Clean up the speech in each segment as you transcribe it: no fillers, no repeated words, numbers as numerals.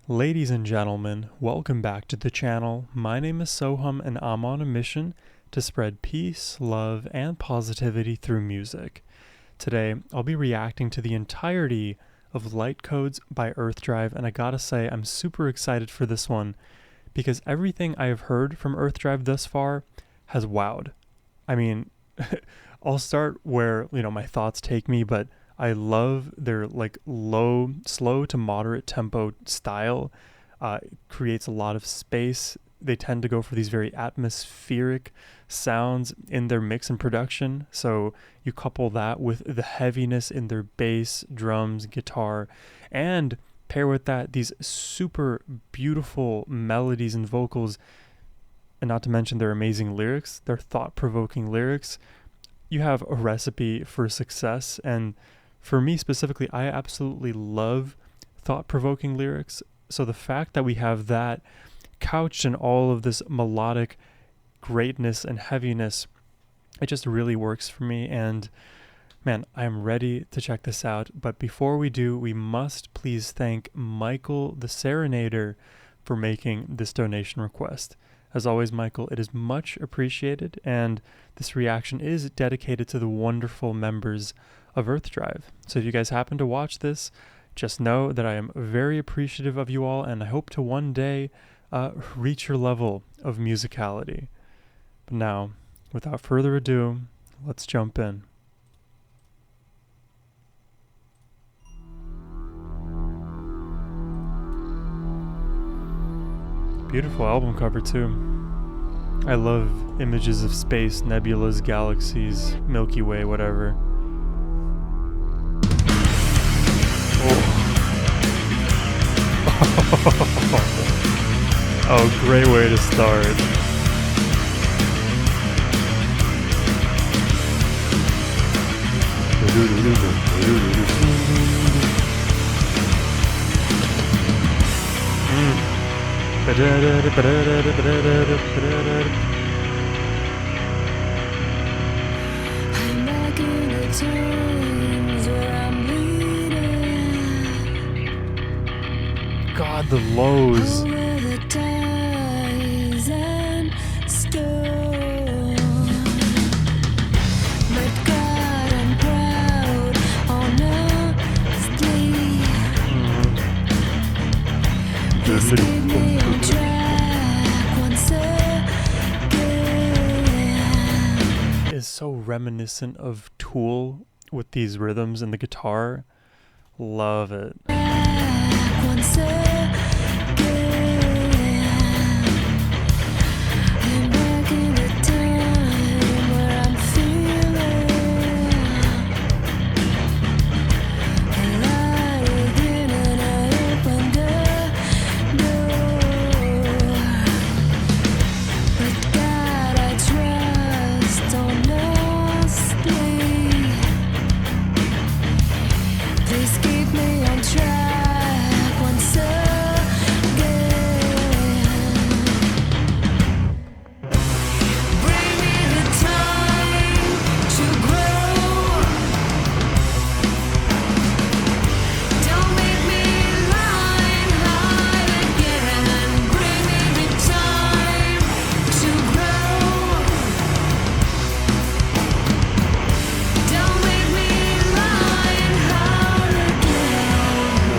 Ladies and gentlemen, welcome back to the channel. My name is Sohum and I'm on a mission to spread peace, love, and positivity through music. Today, I'll be reacting to the entirety of Light Codes by Earthdrive, and I gotta say, I'm super excited for this one because everything I have heard from Earthdrive thus far has wowed. I mean, I'll start where, my thoughts take me, but I love their slow to moderate tempo style. It creates a lot of space. They tend to go for these very atmospheric sounds in their mix and production. So you couple that with the heaviness in their bass, drums, guitar, and pair with that these super beautiful melodies and vocals, and not to mention their amazing lyrics, their thought-provoking lyrics. You have a recipe for success. And for me specifically, I absolutely love thought-provoking lyrics. So the fact that we have that couched in all of this melodic greatness and heaviness, it just really works for me. And man, I am ready to check this out. But before we do, we must please thank Michael the Serenader for making this donation request. As always, Michael, it is much appreciated, and this reaction is dedicated to the wonderful members of Earthdrive. So if you guys happen to watch this, just know that I am very appreciative of you all, and I hope to one day reach your level of musicality. But now, without further ado, let's jump in. Beautiful album cover too. I love images of space, nebulas, galaxies, Milky Way, whatever. Oh, great way to start. I'm back in the times where I'm bleeding God, the lows. over the ties and stone. But God, I'm proud, honestly. Please keep me on track once again. Is so reminiscent of Tool with these rhythms and the guitar. Love it. Once again, I'm back in the time where I'm feeling alive again, and I opened the door. But God, I trust honestly. Please keep me on track once again. Bring me the time to grow. Don't make me lie and hide again. Bring me the time to grow. Don't make me lie and hide again.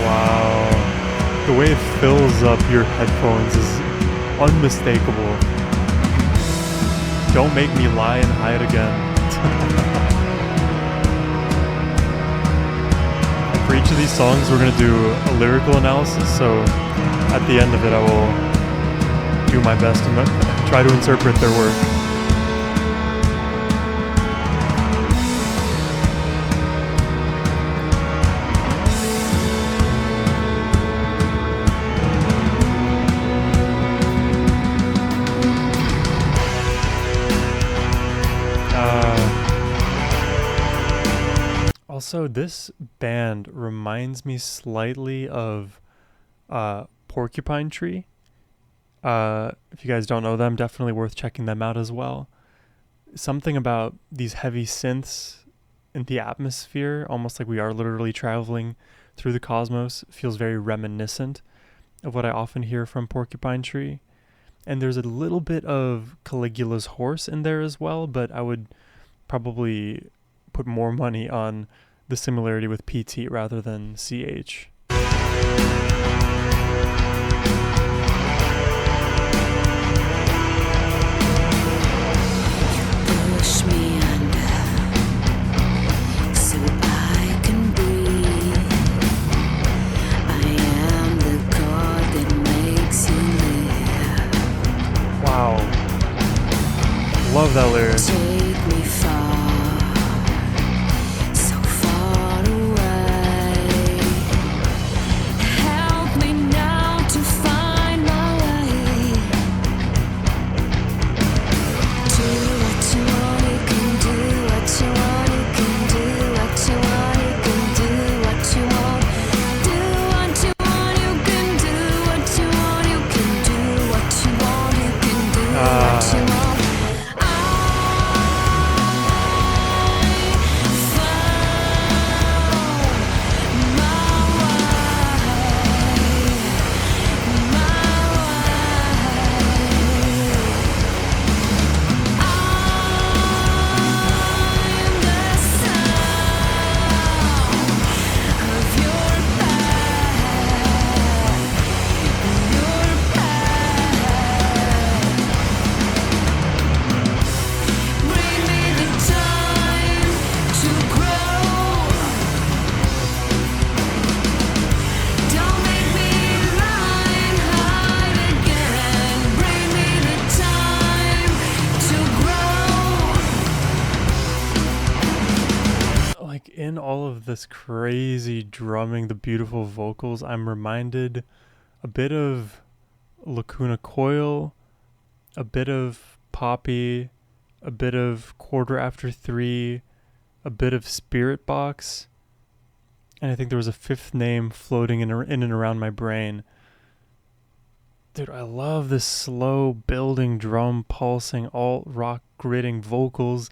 Wow. The way it fills up your headphones is unmistakable. Don't make me lie and hide again. For each of these songs, we're going to do a lyrical analysis, so at the end of it, I will do my best to try to interpret their work. Also, this band reminds me slightly of Porcupine Tree. If you guys don't know them, definitely worth checking them out as well. Something about these heavy synths in the atmosphere, almost like we are literally traveling through the cosmos, feels very reminiscent. of what I often hear from Porcupine Tree. And there's a little bit of Caligula's horse in there as well, but I would probably put more money on the similarity with PT rather than CH. Push me under so I can breathe. I am the God that makes you live. Wow. Love that lyric. Take me far, so far away. Help me now to find my way. Do what you want, you can do what you want, you can do what you want, you can do what you want. Do what you want, you can do what you want, you can do what you want, you can do what you want. Like in all of this crazy drumming, the beautiful vocals, I'm reminded a bit of Lacuna Coil, a bit of Poppy, a bit of Quarter After Three, a bit of Spirit Box, and I think there was a fifth name floating in and around my brain. Dude, I love this slow building drum pulsing alt rock gritting vocals.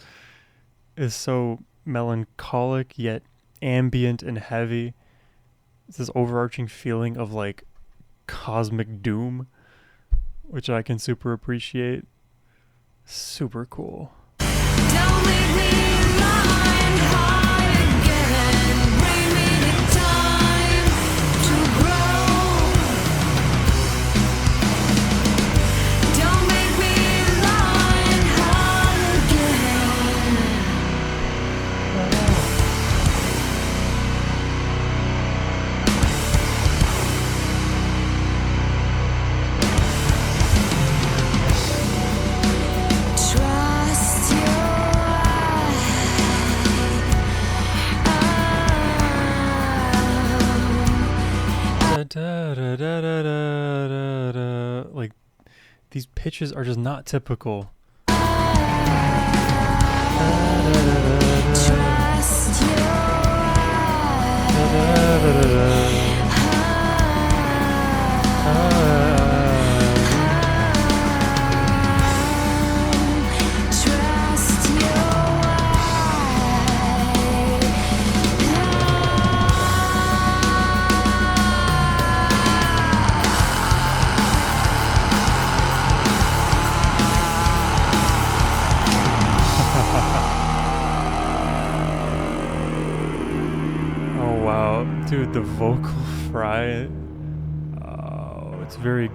Is so melancholic yet ambient and heavy. It's this overarching feeling of like cosmic doom, which I can super appreciate. Super cool. Don't make me run hard again. Bring me the time to grow. Don't make me run hard again. Trust your Like these pitches are just not typical. trust trust Oh wow, dude, the vocal fry. Oh, it's very,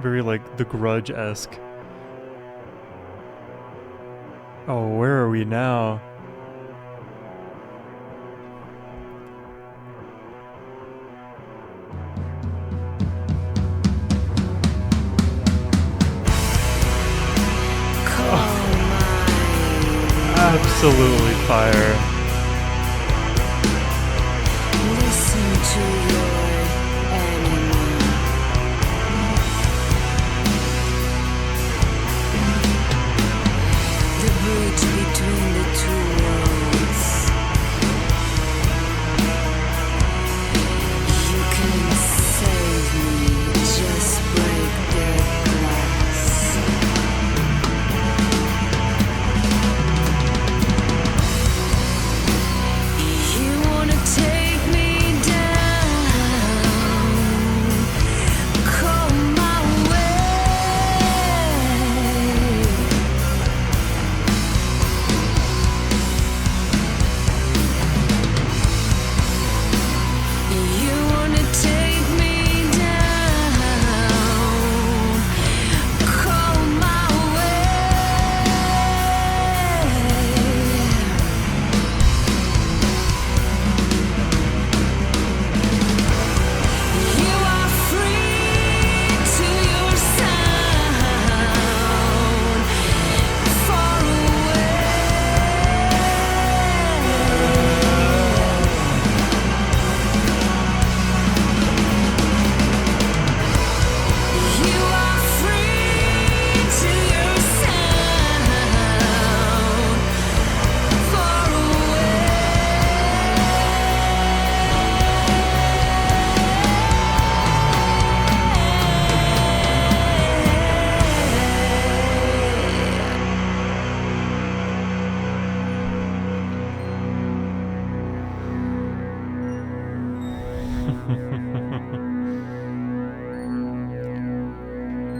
very like The Grudge-esque. Oh, where are we now? Absolutely fire. Listen to your animal. The bridge between the two worlds. You can save me, just break the glass. You wanna take me down.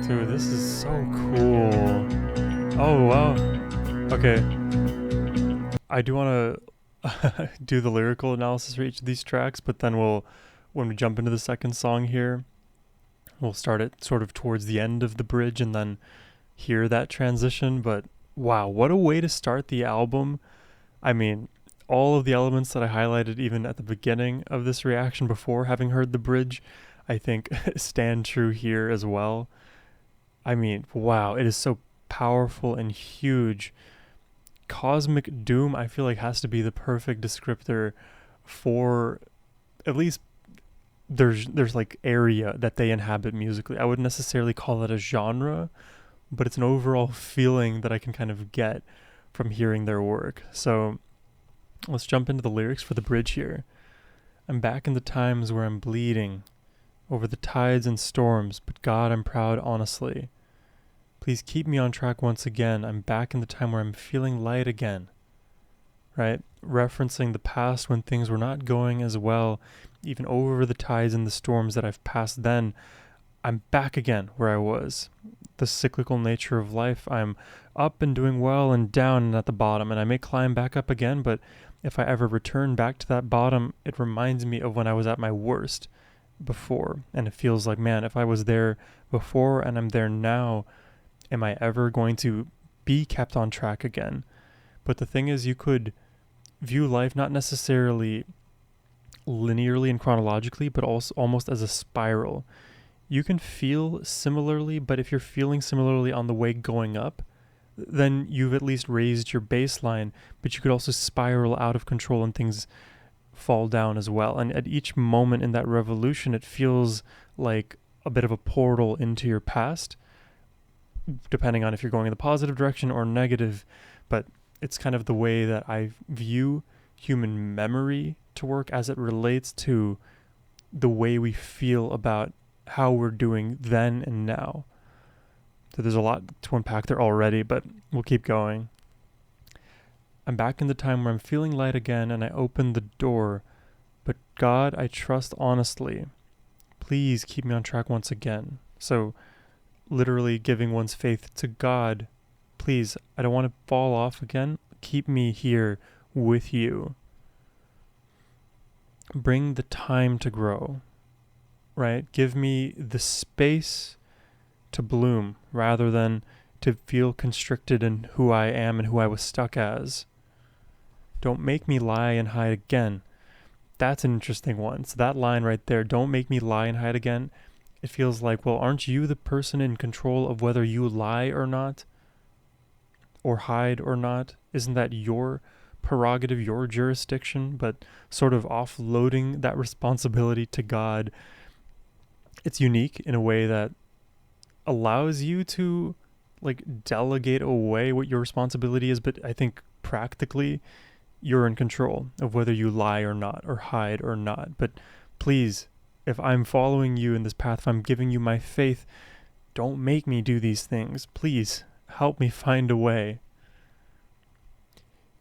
Dude, this is so cool. Oh, wow. Okay. I do want to do the lyrical analysis for each of these tracks, but then when we jump into the second song here, we'll start it sort of towards the end of the bridge and then hear that transition. But wow, what a way to start the album. I mean, all of the elements that I highlighted even at the beginning of this reaction before having heard the bridge, I think stand true here as well. I mean, wow, it is so powerful and huge. Cosmic doom, I feel like, has to be the perfect descriptor for at least there's like area that they inhabit musically. I wouldn't necessarily call it a genre, but it's an overall feeling that I can kind of get from hearing their work. So let's jump into the lyrics for the bridge here. I'm back in the times where I'm bleeding over the tides and storms, but God, I'm proud honestly. Please keep me on track once again. I'm back in the time where I'm feeling light again. Right? Referencing the past when things were not going as well, even over the tides and the storms that I've passed then. I'm back again where I was. The cyclical nature of life. I'm up and doing well and down and at the bottom, and I may climb back up again, but if I ever return back to that bottom, it reminds me of when I was at my worst before. And it feels like, man, if I was there before and I'm there now, am I ever going to be kept on track again? But the thing is, you could view life not necessarily linearly and chronologically, but also almost as a spiral. You can feel similarly, but if you're feeling similarly on the way going up, then you've at least raised your baseline, but you could also spiral out of control and things fall down as well. And at each moment in that revolution, it feels like a bit of a portal into your past, depending on if you're going in the positive direction or negative. But it's kind of the way that I view human memory to work as it relates to the way we feel about how we're doing then and now. So there's a lot to unpack there already, but we'll keep going. I'm back in the time where I'm feeling light again and I open the door. But God, I trust honestly. Please keep me on track once again. So literally giving one's faith to God. Please, I don't want to fall off again. Keep me here with you. Bring the time to grow, right? Give me the space to bloom rather than to feel constricted in who I am and who I was stuck as. Don't make me lie and hide again. That's an interesting one. So that line right there, don't make me lie and hide again. It feels like, well, aren't you the person in control of whether you lie or not? Or hide or not? Isn't that your prerogative, your jurisdiction? But sort of offloading that responsibility to God, it's unique in a way that allows you to like delegate away what your responsibility is, but I think practically you're in control of whether you lie or not, or hide or not. But please, if I'm following you in this path, if I'm giving you my faith, don't make me do these things. Please help me find a way.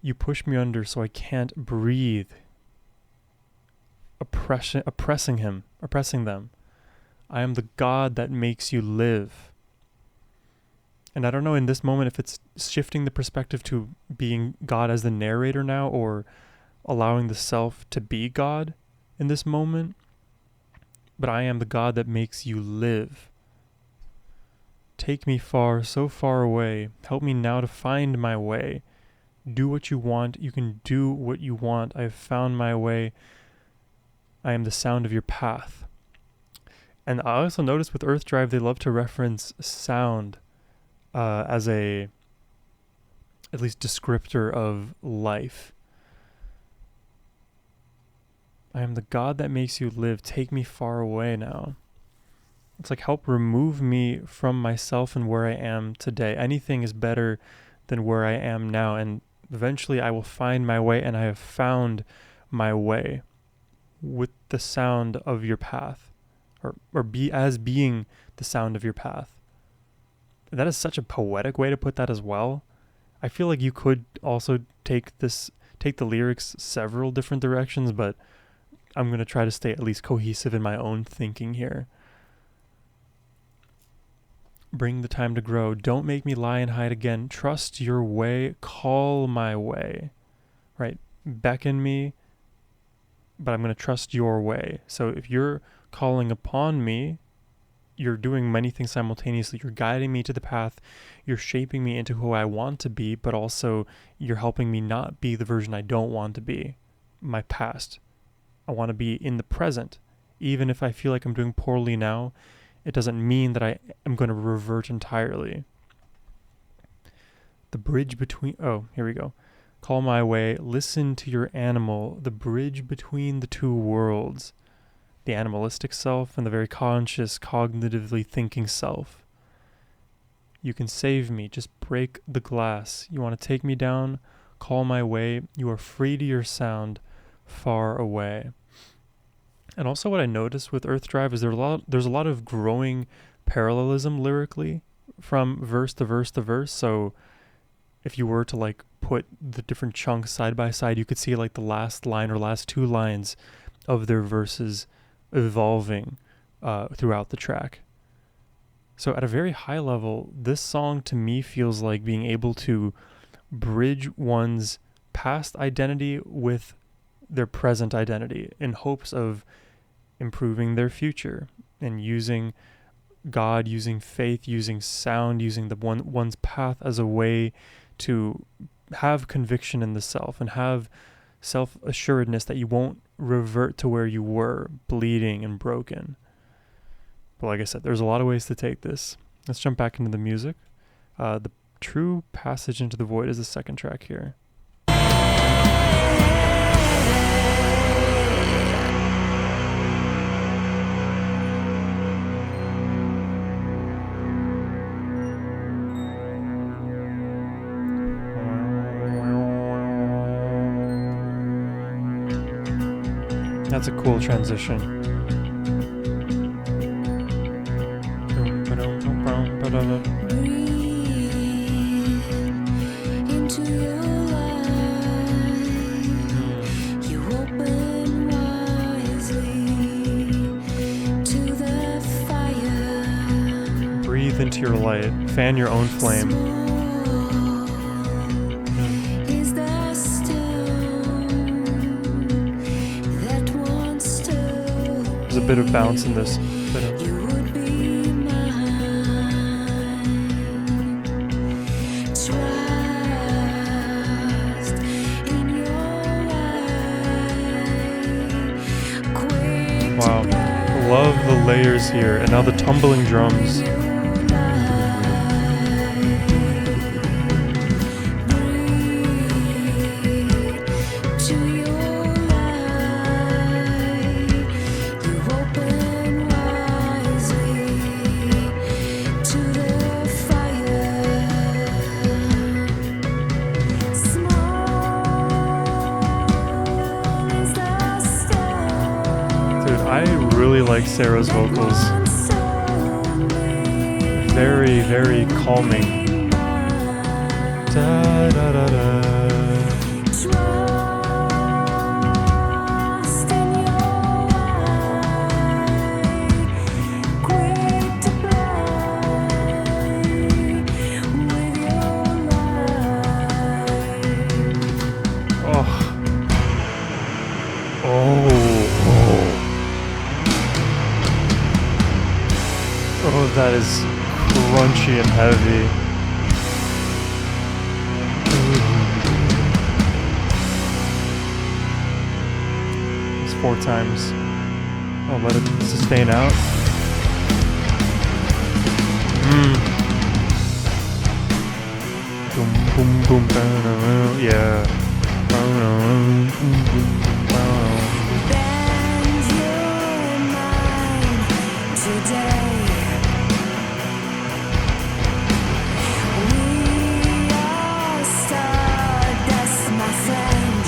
You push me under so I can't breathe. Oppressing them. I am the God that makes you live. And I don't know in this moment if it's shifting the perspective to being God as the narrator now, or allowing the self to be God in this moment. But I am the God that makes you live. Take me far, so far away. Help me now to find my way. Do what you want. You can do what you want. I have found my way. I am the sound of your path. And I also noticed with Earth Drive, they love to reference sound as a, at least, descriptor of life. I am the God that makes you live. Take me far away now. It's like, help remove me from myself and where I am today. Anything is better than where I am now. And eventually I will find my way, and I have found my way with the sound of your path, or being the sound of your path. That is such a poetic way to put that as well. I feel like you could also take the lyrics several different directions, but I'm going to try to stay at least cohesive in my own thinking here. bring the time to grow. Don't make me lie and hide again. Trust your way, call my way, right? Beckon me, but I'm going to trust your way. So if you're calling upon me, you're doing many things simultaneously. You're guiding me to the path. You're shaping me into who I want to be, but also you're helping me not be the version I don't want to be, my past. I want to be in the present. Even if I feel like I'm doing poorly now, it doesn't mean that I am going to revert entirely. The bridge between... Oh, here we go. Call my way, listen to your animal, the bridge between the two worlds. The animalistic self and the very conscious, cognitively thinking self. You can save me, just break the glass. You want to take me down? Call my way. You are free to your sound, far away. And also what I noticed with Earth Drive is there's a lot of growing parallelism lyrically from verse to verse to verse. So if you were to like put the different chunks side by side, you could see like the last line or last two lines of their verses evolving throughout the track. So at a very high level, this song to me feels like being able to bridge one's past identity with their present identity in hopes of improving their future, and using God, using faith, using sound, using one's path as a way to have conviction in the self and have self-assuredness that you won't revert to where you were, bleeding and broken. But like I said, there's a lot of ways to take this. Let's jump back into the music. The True Passage into the Void is the second track here. That's a cool transition. Into your light, you open wisely to the fire. Breathe into your light, fan your own flame. Is the stone that once stood. There's a bit of bounce in this. You would be mine. Trust in your light. Quick Wow. Love the layers here, and now the tumbling drums. to your light. You open wisely to the fire. Small is the stone. Dude, I really like Sarah's vocals. Very, very calming. Da, da, da, da. Trust in your light, quick to play with your light. Oh. Oh, that is crunchy and heavy. It's 4 times. I'll let it sustain out. Boom, boom, boom, boom, yeah. Bend your mind today. We are stardust, my friend.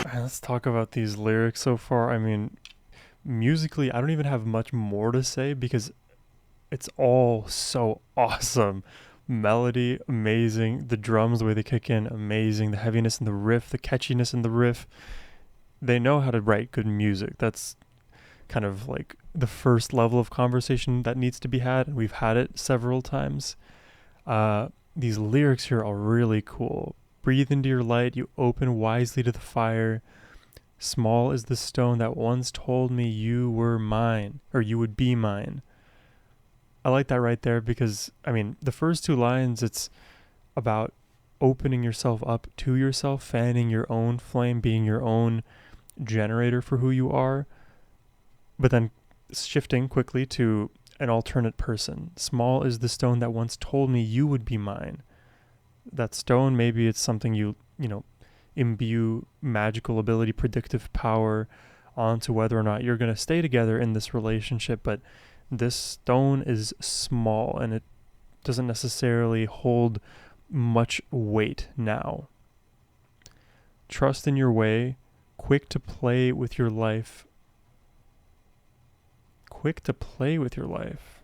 Alright, let's talk about these lyrics so far. I mean, musically, I don't even have much more to say because it's all so awesome. Melody, amazing. The drums, the way they kick in, amazing. The heaviness in the riff, the catchiness in the riff. They know how to write good music. That's kind of like the first level of conversation that needs to be had, and we've had it several times. These lyrics here are really cool. Breathe into your light, you open wisely to the fire. Small is the stone that once told me you were mine, or you would be mine. I like that right there because, I mean, the first two lines, it's about opening yourself up to yourself, fanning your own flame, being your own generator for who you are, but then shifting quickly to an alternate person. Small is the stone that once told me you would be mine. That stone, maybe it's something you imbue magical ability, predictive power onto whether or not you're going to stay together in this relationship, but this stone is small and it doesn't necessarily hold much weight now. Trust in your way, quick to play with your life. Quick to play with your life.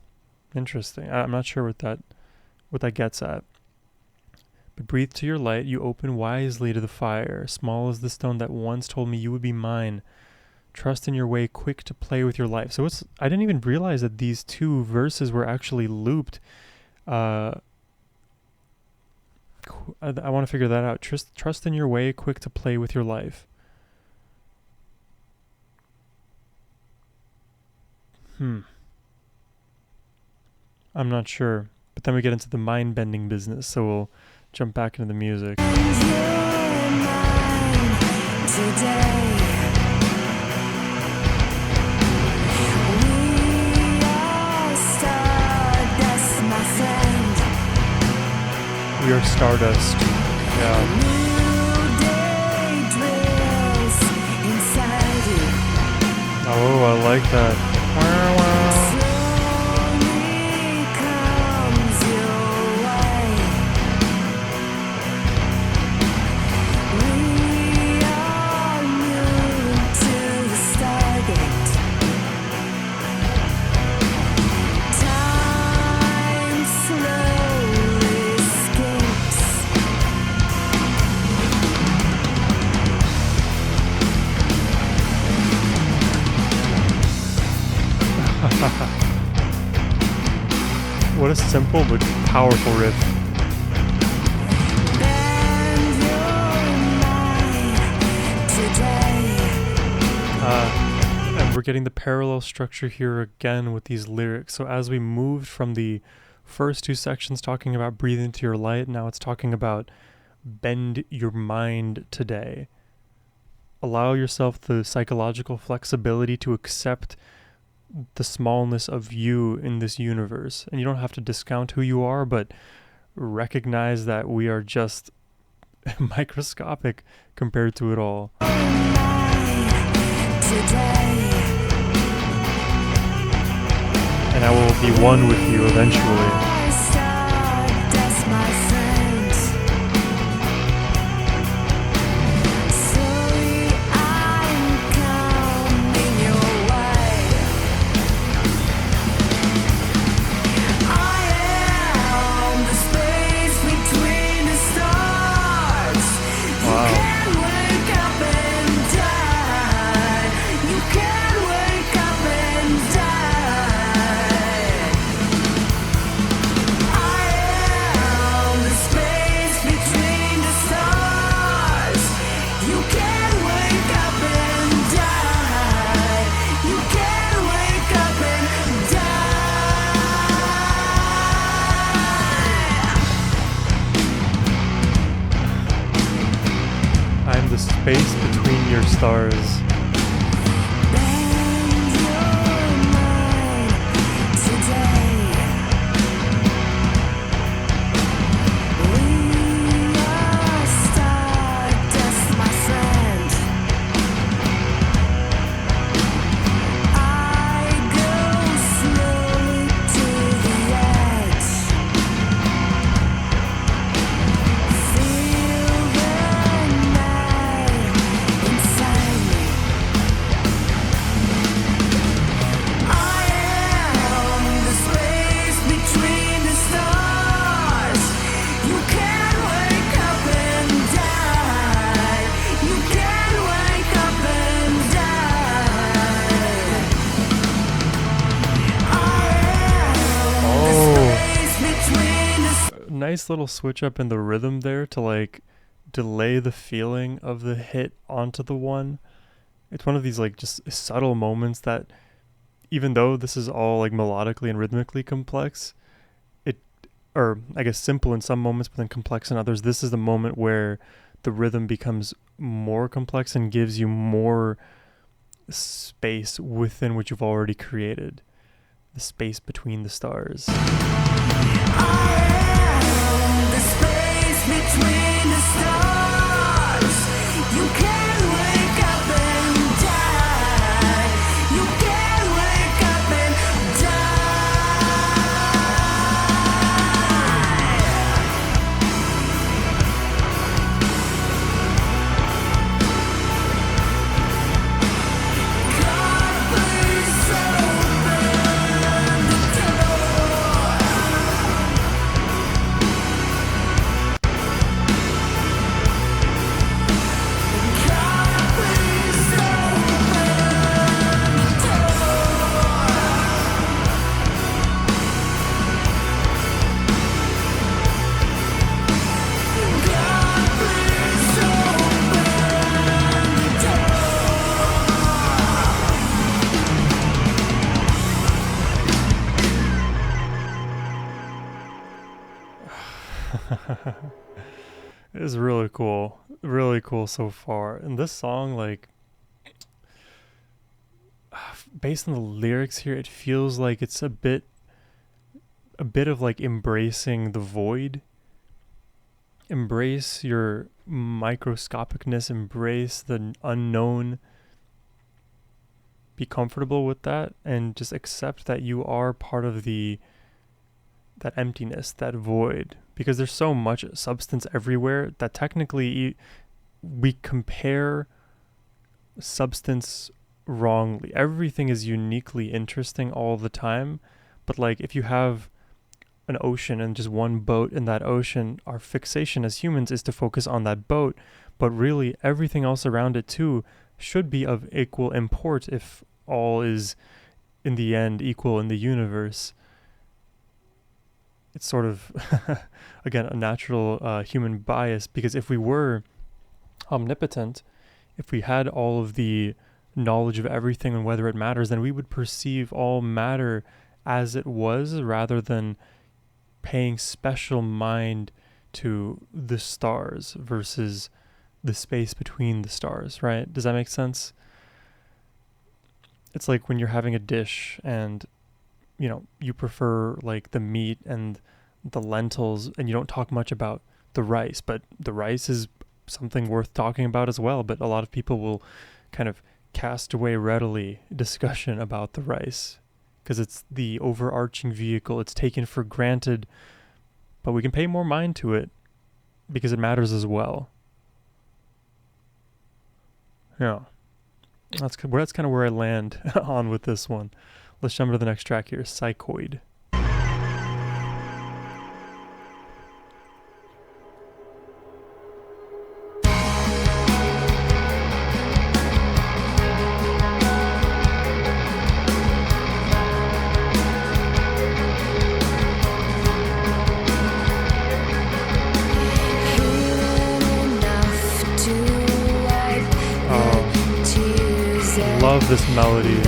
Interesting. I'm not sure what that gets at. But breathe to your light, you open wisely to the fire. Small is the stone that once told me you would be mine. Trust in your way, quick to play with your life. So I didn't even realize that these two verses were actually looped. I want to figure that out. Trust in your way, quick to play with your life. I'm not sure. But then we get into the mind-bending business, so we'll jump back into the music. We are stardust. Yeah. Oh, I like that. Wow, wow. What a simple but powerful riff. And we're getting the parallel structure here again with these lyrics. So as we moved from the first two sections talking about breathe into your light, now it's talking about bend your mind today. Allow yourself the psychological flexibility to accept the smallness of you in this universe. And you don't have to discount who you are, but recognize that we are just microscopic compared to it all. And I will be one with you eventually. The space between your stars. nice little switch up in the rhythm there to like delay the feeling of the hit onto the one. It's one of these like just subtle moments that, even though this is all like melodically and rhythmically complex, it, or I guess simple in some moments but then complex in others, this is the moment where the rhythm becomes more complex and gives you more space within what you've already created, the space between the stars. The space between the stars. You can wake up and die. You can wake up and God, please open the It is really cool so far. And this song, like, based on the lyrics here, it feels like it's a bit of like embracing the void. Embrace your microscopicness, embrace the unknown. Be comfortable with that and just accept that you are part of that emptiness, that void, because there's so much substance everywhere that technically we compare substance wrongly. Everything is uniquely interesting all the time, but like if you have an ocean and just one boat in that ocean, our fixation as humans is to focus on that boat, but really everything else around it too should be of equal import if all is in the end equal in the universe. It's sort of, again, a natural human bias, because if we were omnipotent, if we had all of the knowledge of everything and whether it matters, then we would perceive all matter as it was rather than paying special mind to the stars versus the space between the stars, right? Does that make sense? It's like when you're having a dish and you prefer like the meat and the lentils and you don't talk much about the rice, but the rice is something worth talking about as well. But a lot of people will kind of cast away readily discussion about the rice because it's the overarching vehicle. It's taken for granted, but we can pay more mind to it because it matters as well. Yeah. That's kind of where I land on with this one. Let's jump to the next track here, Psychoid. Love this melody.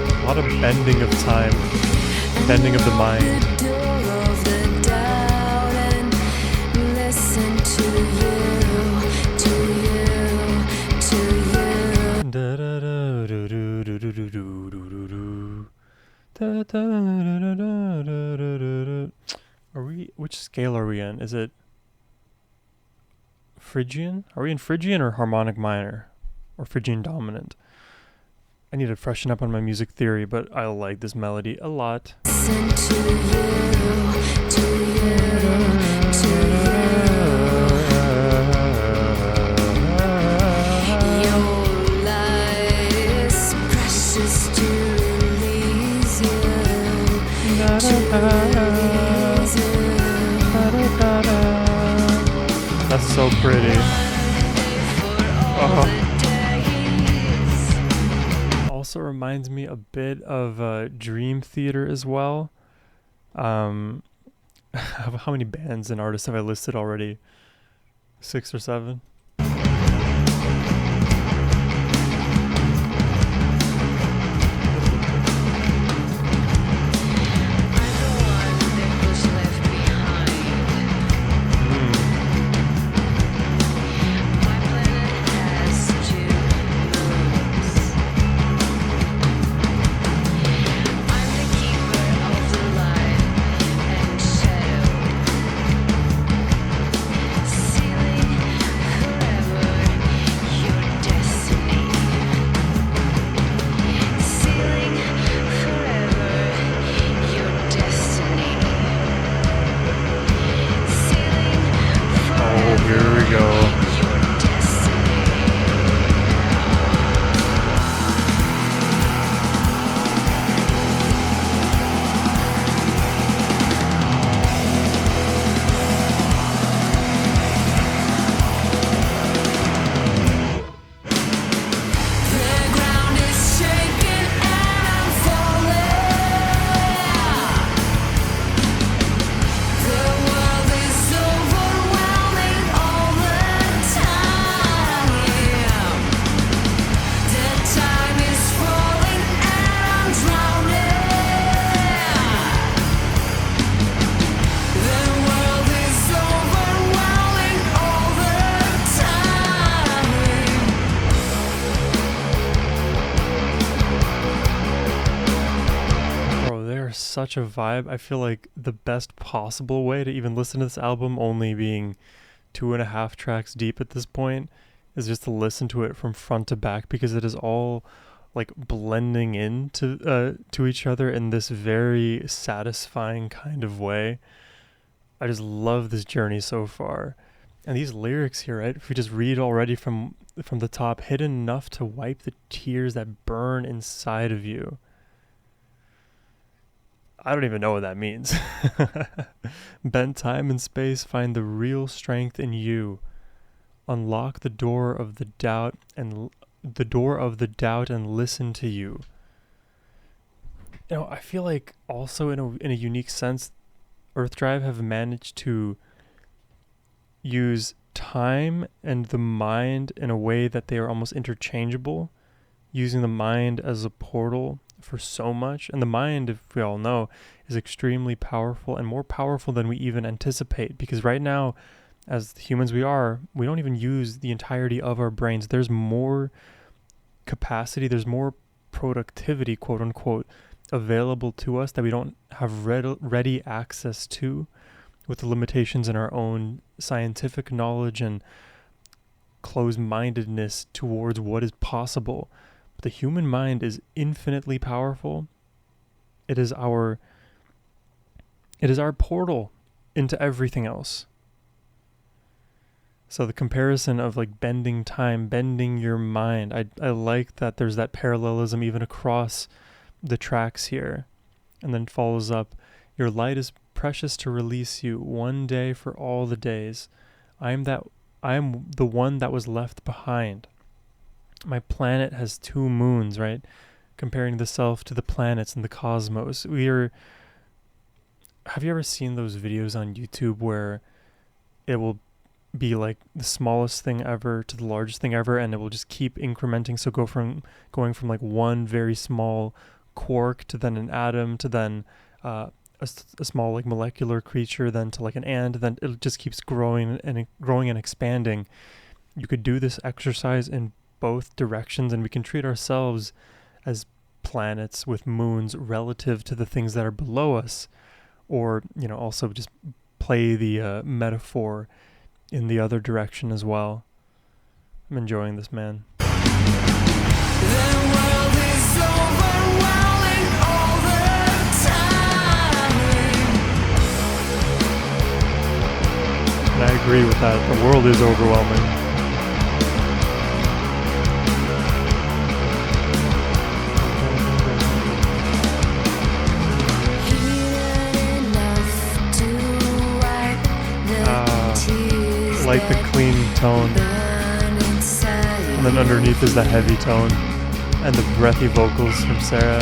A lot of bending of time, bending of the mind. Which scale are we in? Is it Phrygian? Are we in Phrygian or harmonic minor? Or Phrygian dominant? I need to freshen up on my music theory, but I like this melody a lot. Listen to you. Your life is precious to release you. That's so pretty. Oh. Also reminds me a bit of Dream Theater as well. How many bands and artists have I listed already? 6 or 7? Here we go. Such a vibe. I feel like the best possible way to even listen to this album, only being 2.5 tracks deep at this point, is just to listen to it from front to back, because it is all like blending into to each other in this very satisfying kind of way. I just love this journey so far. And these lyrics here, right? If we just read already from the top, hidden enough to wipe the tears that burn inside of you. I don't even know what that means. Bend time and space, find the real strength in you. Unlock the door of the doubt and listen to you. You know, I feel like also in a unique sense, Earth Drive have managed to use time and the mind in a way that they are almost interchangeable, using the mind as a portal for so much. And the mind, if we all know, is extremely powerful, and more powerful than we even anticipate, because right now, as humans we don't even use the entirety of our brains. There's more capacity, there's more productivity, quote unquote, available to us that we don't have ready access to, with the limitations in our own scientific knowledge and closed-mindedness towards what is possible. But the human mind is infinitely powerful. It is our portal into everything else. So the comparison of like bending time, bending your mind, I like that there's that parallelism even across the tracks here. And then follows up, your light is precious to release you, one day for all the days. I am the one that was left behind. My planet has 2 moons, right? Comparing the self to the planets and the cosmos. Have you ever seen those videos on YouTube where it will be like the smallest thing ever to the largest thing ever, and it will just keep incrementing? So going from like one very small quark to then an atom to then a small like molecular creature, then to like an ant, then it just keeps growing and expanding. You could do this exercise in both directions, and we can treat ourselves as planets with moons relative to the things that are below us, or also just play the metaphor in the other direction as well. I'm enjoying this, man. The world is overwhelming all the time. And I agree with that. The world is overwhelming. like the clean tone, and then underneath is the heavy tone, and the breathy vocals from Sarah.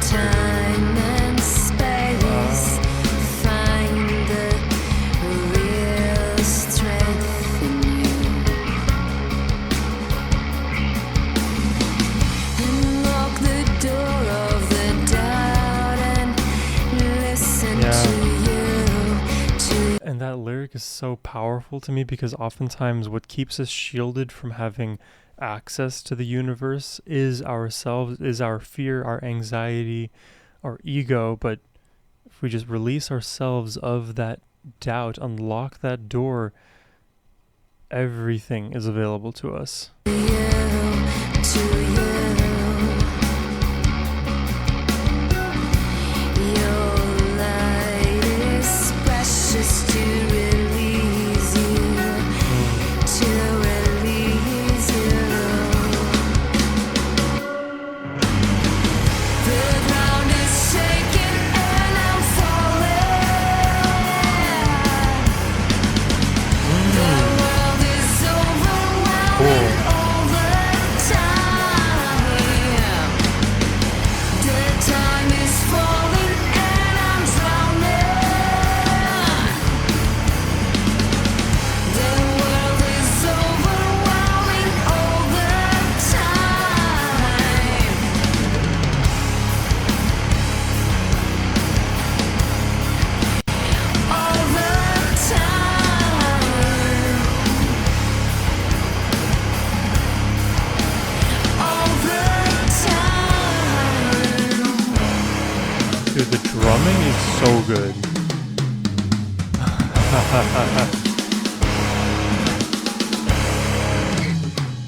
Time and space, find the real strength in you. Unlock the door of the doubt and listen to you. And that lyric is so powerful to me because oftentimes what keeps us shielded from having access to the universe is ourselves, is our fear, our anxiety, our ego. But if we just release ourselves of that doubt, unlock that door, everything is available to us. To you. Your light is precious to release you, to release you. The ground is shaking and I'm falling. The world is overwhelming all the time. The time is falling and I'm drowning. The world is overwhelming all the time. All the time. All the time. Dude, the drumming is so good.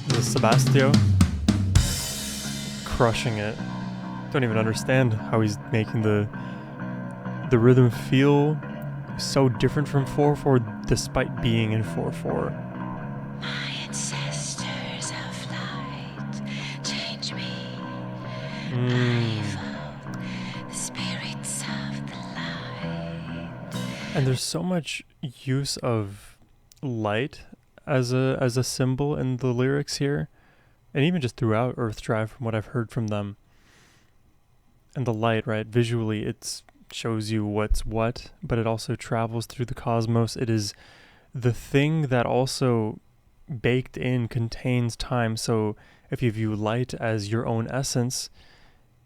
The Sebastio, crushing it. Don't even understand how he's making the rhythm feel so different from 4/4 despite being in 4/4. My ancestors of light change me. The spirits of the light. And there's so much use of light as a symbol in the lyrics here, and even just throughout Earth Drive from what I've heard from them. And the light, right, visually it shows you what's what, but it also travels through the cosmos. It is the thing that also baked in contains time. So if you view light as your own essence,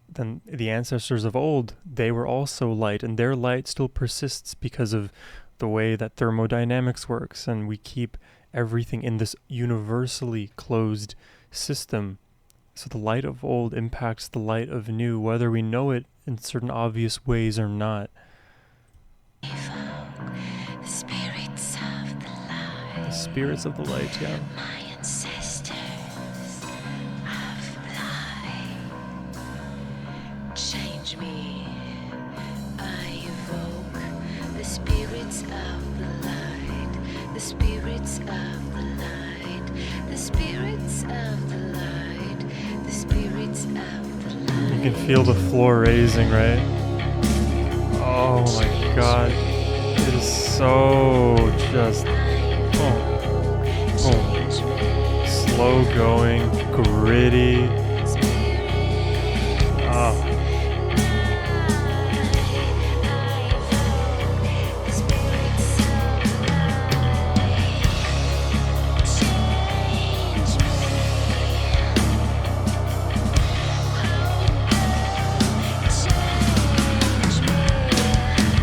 then the ancestors of old, they were also light, and their light still persists because of the way that thermodynamics works, and we keep everything in this universally closed system. So the light of old impacts the light of new, whether we know it in certain obvious ways or not. The spirits of the light. The spirits of the light, yeah. My ancestors of light. Change me. I evoke the spirits of the light. The spirits of the light. The spirits of the light. The spirits of the light. You can feel the floor raising, right? Oh my god. It is so just slow going, gritty. Oh.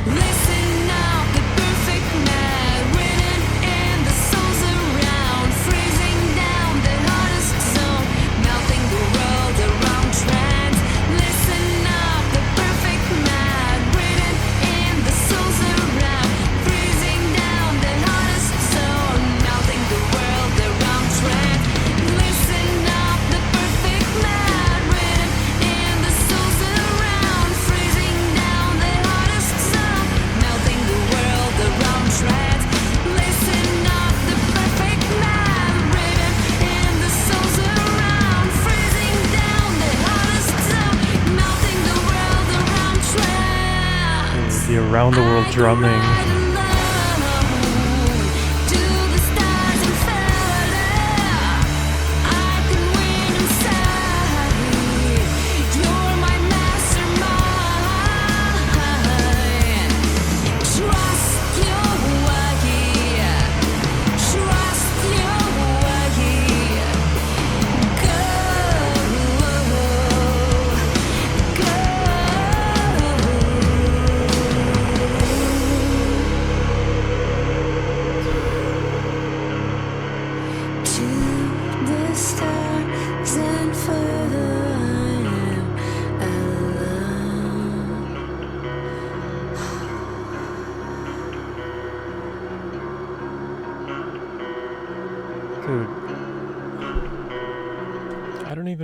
Listen now, the perfect man written in the souls around, freezing down the hardest zone, melting the world around trends. Listen now, the perfect man written in the souls around, freezing down the hardest zone, melting the world around trends. Listen now, the perfect man written in the souls around, freezing down the hardest zone, melting the world around trends. Listen up, the perfect man written in the souls around, freezing down the hardest zone, melting the world around trends. The around the world drumming.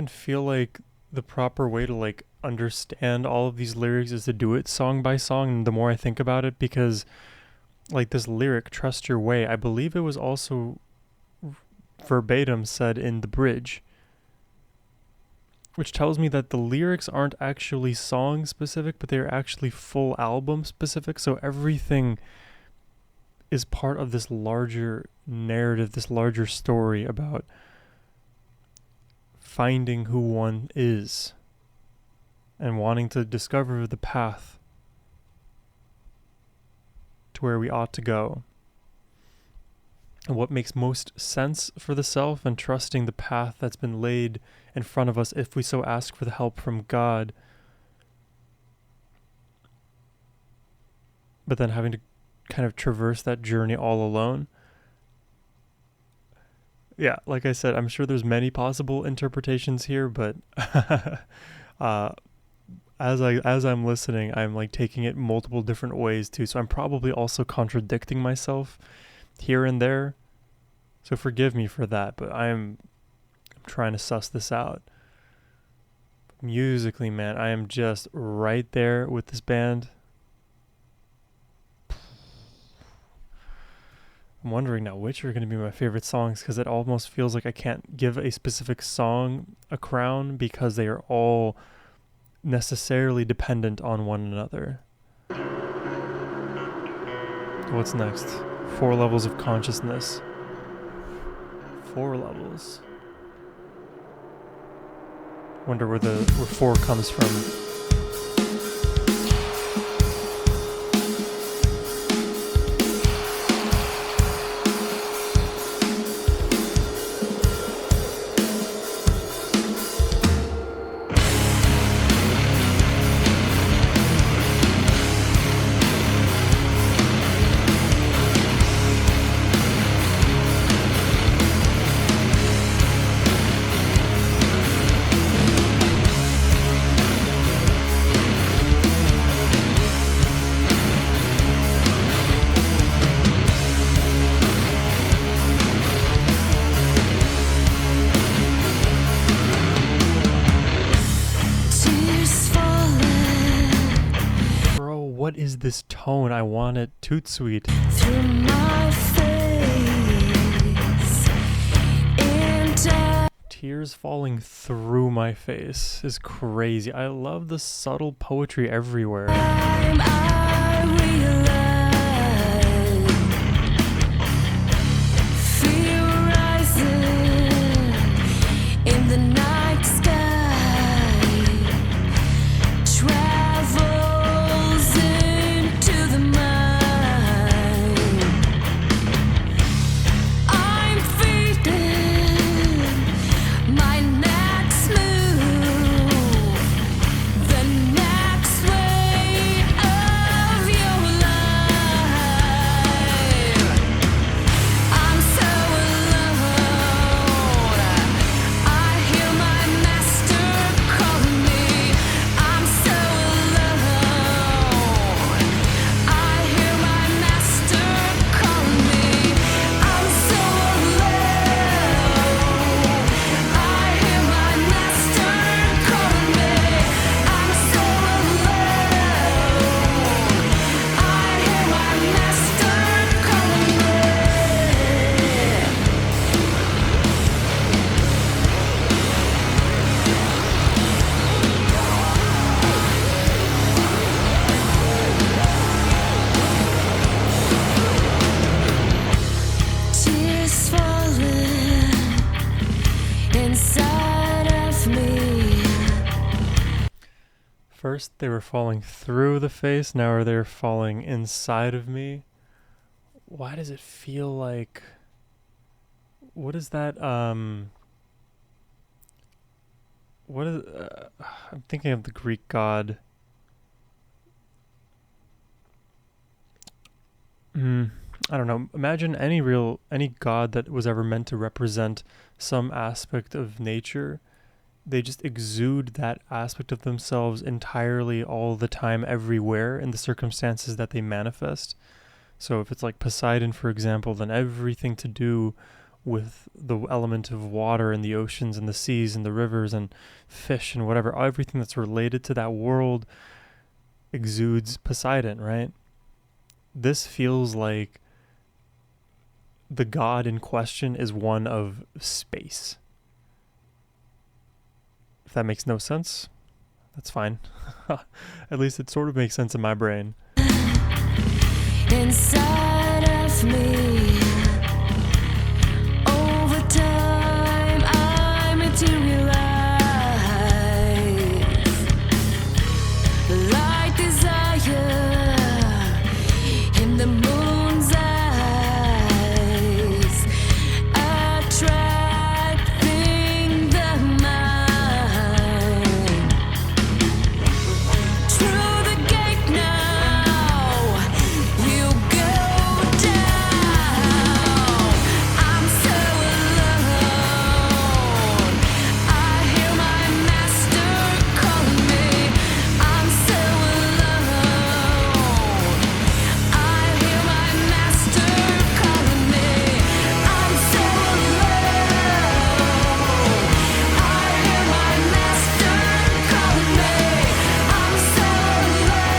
even feel like the proper way to like understand all of these lyrics is to do it song by song. And the more I think about it, because like this lyric, "Trust Your Way," I believe it was also verbatim said in the bridge, which tells me that the lyrics aren't actually song specific, but they're actually full album specific. So everything is part of this larger narrative, this larger story about finding who one is and wanting to discover the path to where we ought to go, and what makes most sense for the self, and trusting the path that's been laid in front of us if we so ask for the help from God, but then having to kind of traverse that journey all alone. Yeah, like I said, I'm sure there's many possible interpretations here, but as I'm listening, I'm like taking it multiple different ways too. So I'm probably also contradicting myself here and there. So forgive me for that, but I'm trying to suss this out. Musically, man, I am just right there with this band. I'm wondering now which are going to be my favorite songs, because it almost feels like I can't give a specific song a crown because they are all necessarily dependent on one another. What's next? 4 levels of consciousness. 4 levels. Wonder where 4 comes from. What is this tone? I want it toot sweet. Through my face, and Tears falling through my face is crazy. I love the subtle poetry everywhere. I realize fear rising in the night sky, travels into the mind. I'm feeding my next move, the next way of your life. I'm so alone. I hear my master calling me. I'm so alone. I hear my master calling me. I'm so alone. I hear my master calling me. I'm so alone. I hear my master calling me. Tears falling inside of me. First, they were falling through the face. Now they're falling inside of me. Why does it feel like... What is that? What is... I'm thinking of the Greek god. I don't know. Imagine any god that was ever meant to represent some aspect of nature. They just exude that aspect of themselves entirely all the time, everywhere, in the circumstances that they manifest. So if it's like Poseidon, for example, then everything to do with the element of water and the oceans and the seas and the rivers and fish and whatever, everything that's related to that world exudes Poseidon, right? This feels like the god in question is one of space. If that makes no sense, that's fine. At least it sort of makes sense in my brain. Inside of me, over time I materialize like desire in the moon's eyes, attracting the mind. Through the gate now, you go down. I'm so alone. I hear my master calling me. I'm so alone. I hear my master calling me. I'm so alone. I hear my master calling me. I'm so alone.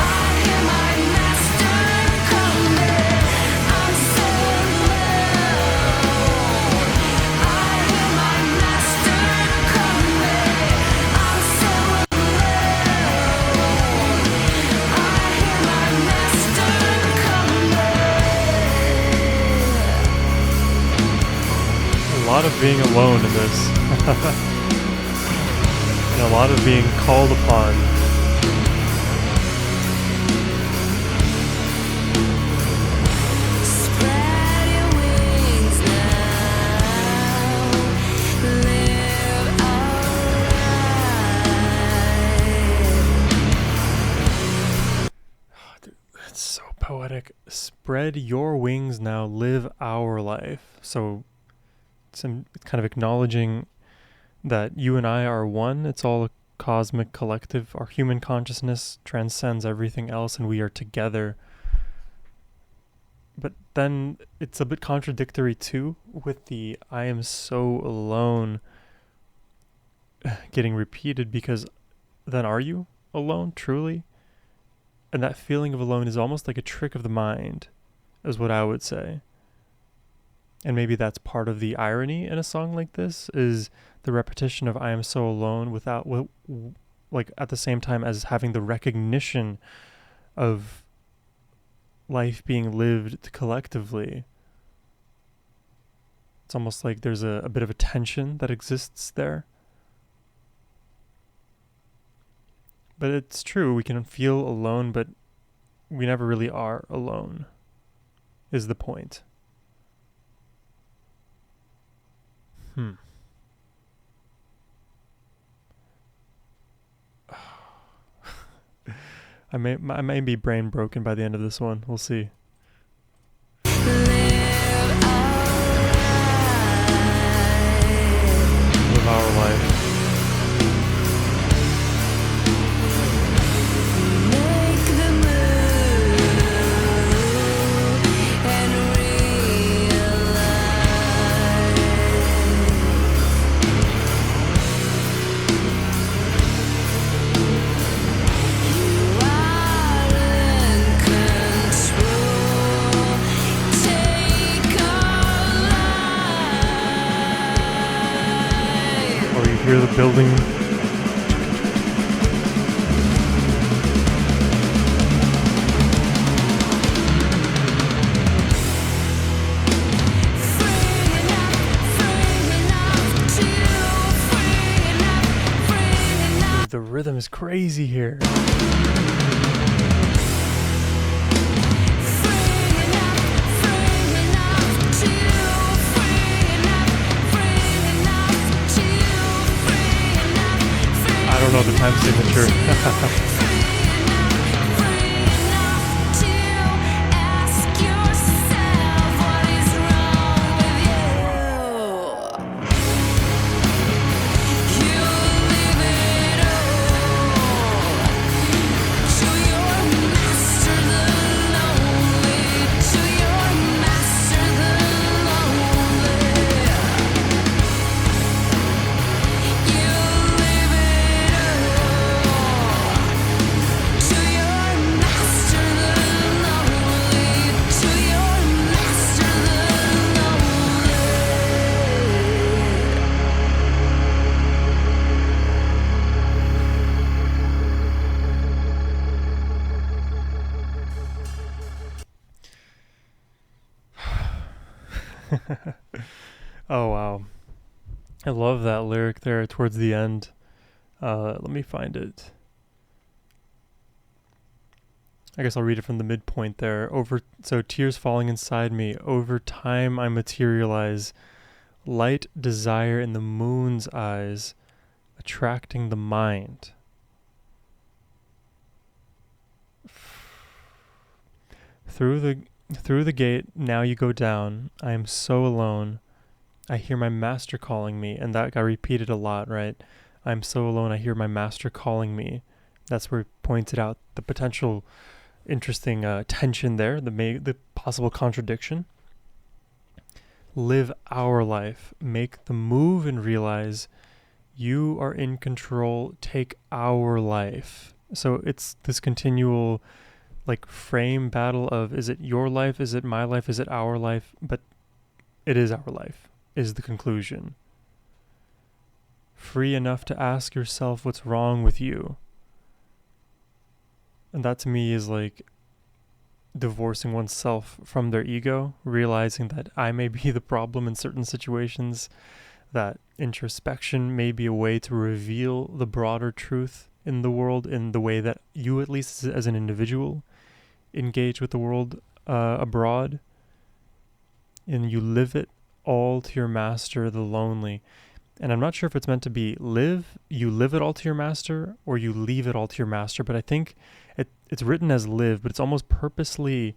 I hear my master calling me. I'm so alone. I hear my master calling me. I'm so alone. I hear my master calling me. A lot of being alone in this. And a lot of being called upon. Spread your wings now, live alright. It's so poetic. Spread your wings now, live our life. So it's kind of acknowledging that you and I are one. It's all a cosmic collective. Our human consciousness transcends everything else, and we are together. But then it's a bit contradictory too with the I am so alone getting repeated, because then are you alone truly? And that feeling of alone is almost like a trick of the mind, is what I would say. And maybe that's part of the irony in a song like this, is the repetition of I am so alone without, like, at the same time as having the recognition of life being lived collectively. It's almost like there's a bit of a tension that exists there. But it's true, we can feel alone, but we never really are alone, is the point. I may be brain broken by the end of this one. We'll see. Live Live our life. make the move and realize you are in control. Take our life. Or you hear the building. The rhythm is crazy here. I don't know the time signature. Oh, wow. I love that lyric there towards the end. Let me find it. I guess I'll read it from the midpoint there. So tears falling inside me. Over time I materialize. Light desire in the moon's eyes, attracting the mind. Through the gate, now you go down. I am so alone. I hear my master calling me, and that got repeated a lot, right? I'm so alone, I hear my master calling me. That's where he pointed out the potential interesting tension there, the possible contradiction. Live our life. Make the move and realize you are in control. Take our life. So it's this continual like frame battle of, is it your life? Is it my life? Is it our life? But it is our life, is the conclusion. Free enough to ask yourself what's wrong with you. And that to me is like divorcing oneself from their ego, realizing that I may be the problem in certain situations, that introspection may be a way to reveal the broader truth in the world, in the way that you, at least as an individual, engage with the world abroad, and you live it all to your master, the lonely. And I'm not sure if it's meant to be you live it all to your master, or you leave it all to your master, but I think it's written as live, but it's almost purposely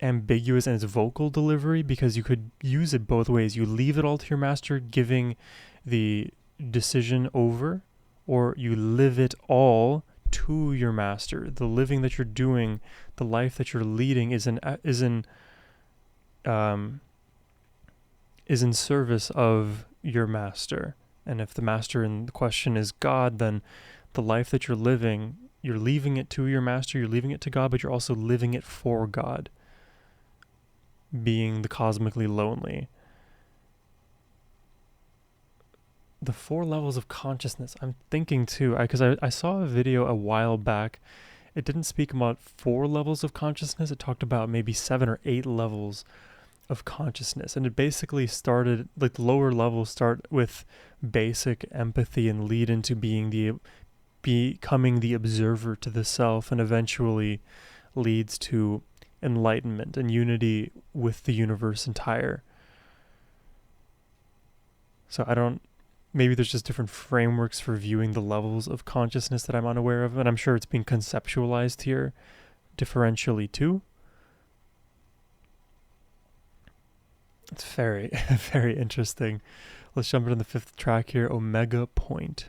ambiguous in its vocal delivery, because you could use it both ways. You leave it all to your master, giving the decision over, or you live it all to your master. The living that you're doing, the life that you're leading is in service of your master. And if the master in the question is God, then the life that you're living, you're leaving it to your master, you're leaving it to God, but you're also living it for God, being the cosmically lonely. The 4 levels of consciousness, I'm thinking too, because I saw a video a while back. It didn't speak about 4 levels of consciousness. It talked about maybe 7 or 8 levels of consciousness, and it basically started, like, the lower levels start with basic empathy and lead into becoming the observer to the self, and eventually leads to enlightenment and unity with the universe entire. So maybe there's just different frameworks for viewing the levels of consciousness that I'm unaware of, and I'm sure it's being conceptualized here differentially too. It's very, very interesting. Let's jump into the 5th track here, Omega Point.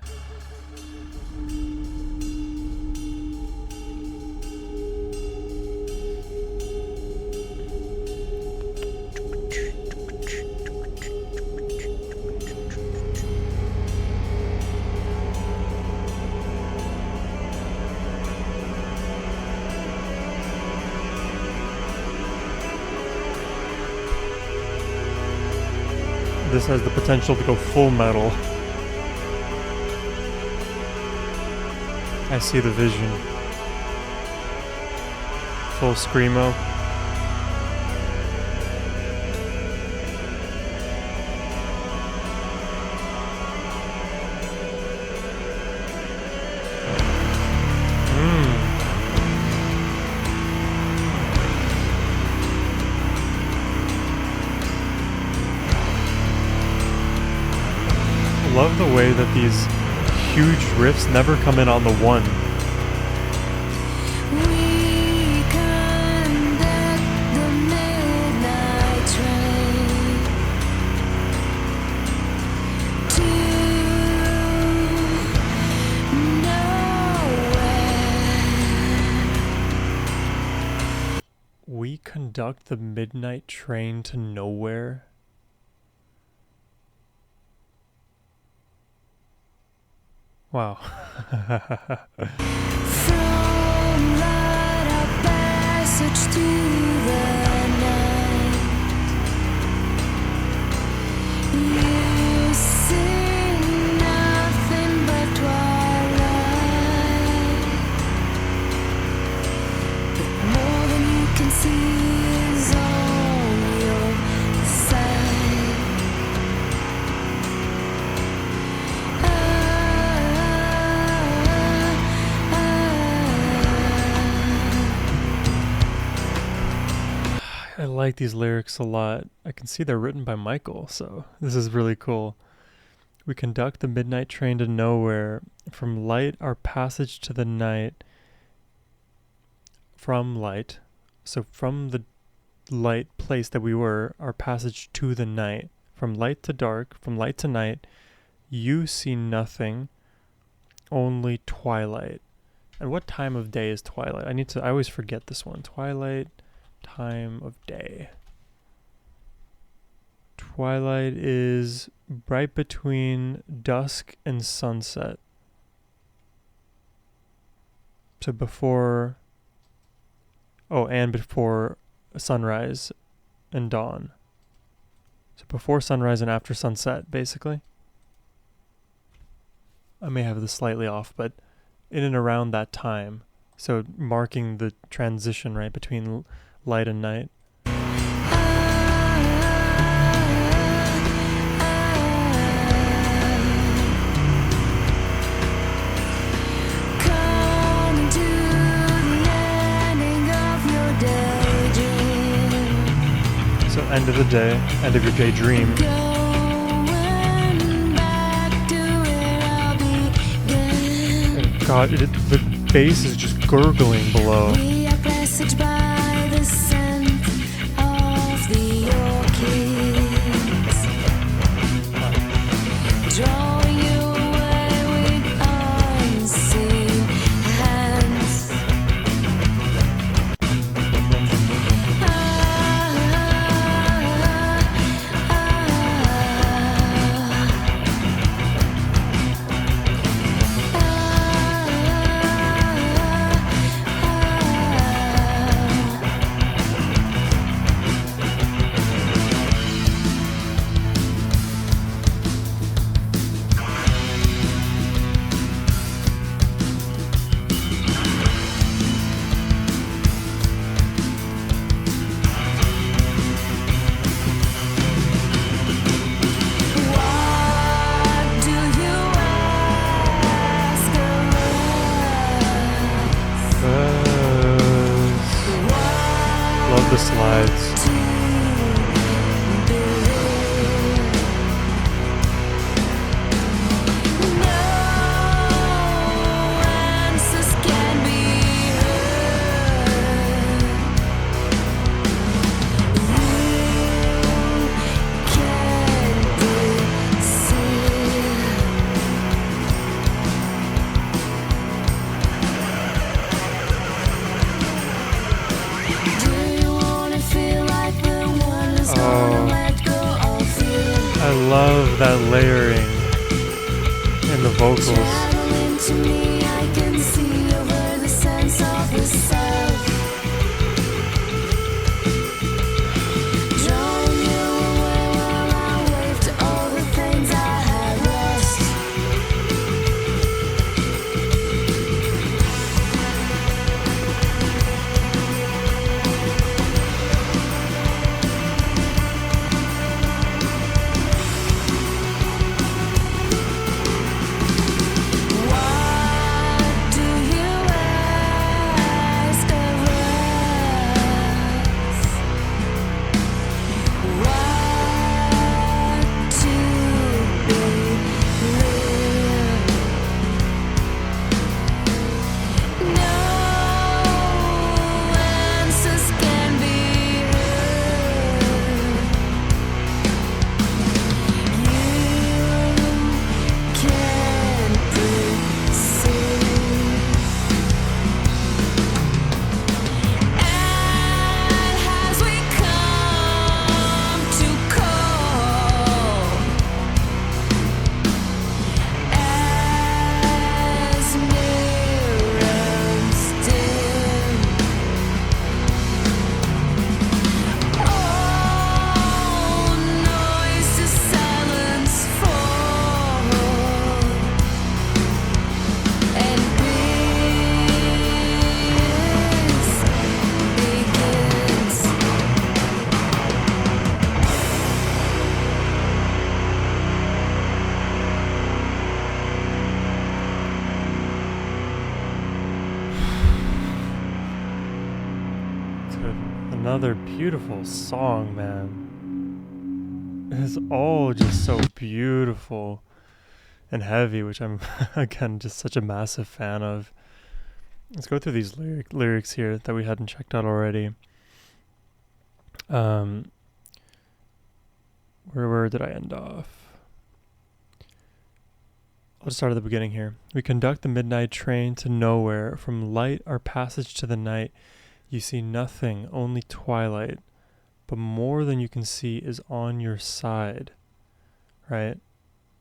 This has the potential to go full metal. I see the vision. Full screamo. Love the way that these huge riffs never come in on the one. We conduct the midnight train to nowhere. We conduct the midnight train to nowhere. Wow. From light of passage to the night, you see nothing but twilight. But more than you can see is on your side. like these lyrics a lot. I can see they're written by Michael, so this is really cool. We conduct the midnight train to nowhere. From light, our passage to the night. From light. So from the light place that we were, our passage to the night. From light to dark, from light to night, you see nothing, only twilight. And what time of day is twilight? I always forget this one. Twilight, time of day. Twilight is right between dusk and sunset. So before sunrise and dawn. So before sunrise and after sunset, basically. I may have this slightly off, but in and around that time. So marking the transition, right, between light and night. Coming to the ending of your daydream. So end of the day, end of your daydream. Going back to where I'll begin. And God, the bass is just gurgling below. We are passage by the scent of the orchids, drawing you away with unseen hands. What do you ask of us? Love the slides. To believe. No answers can be heard. You can't deceive. Do you wanna feel like the one who's gonna let go of you? I love that layering in the vocals. Traveling to me, I can see over the sense of the self. Drawing you away while I wave to all the things I have lost. What do you ask Another beautiful song, man. It's all just so beautiful and heavy, which I'm, again, just such a massive fan of. Let's go through these lyrics here that we hadn't checked out already. Where did I end off? I'll just start at the beginning here. We conduct the midnight train to nowhere. From light our passage to the night. You see nothing, only twilight. But more than you can see is on your side. Right?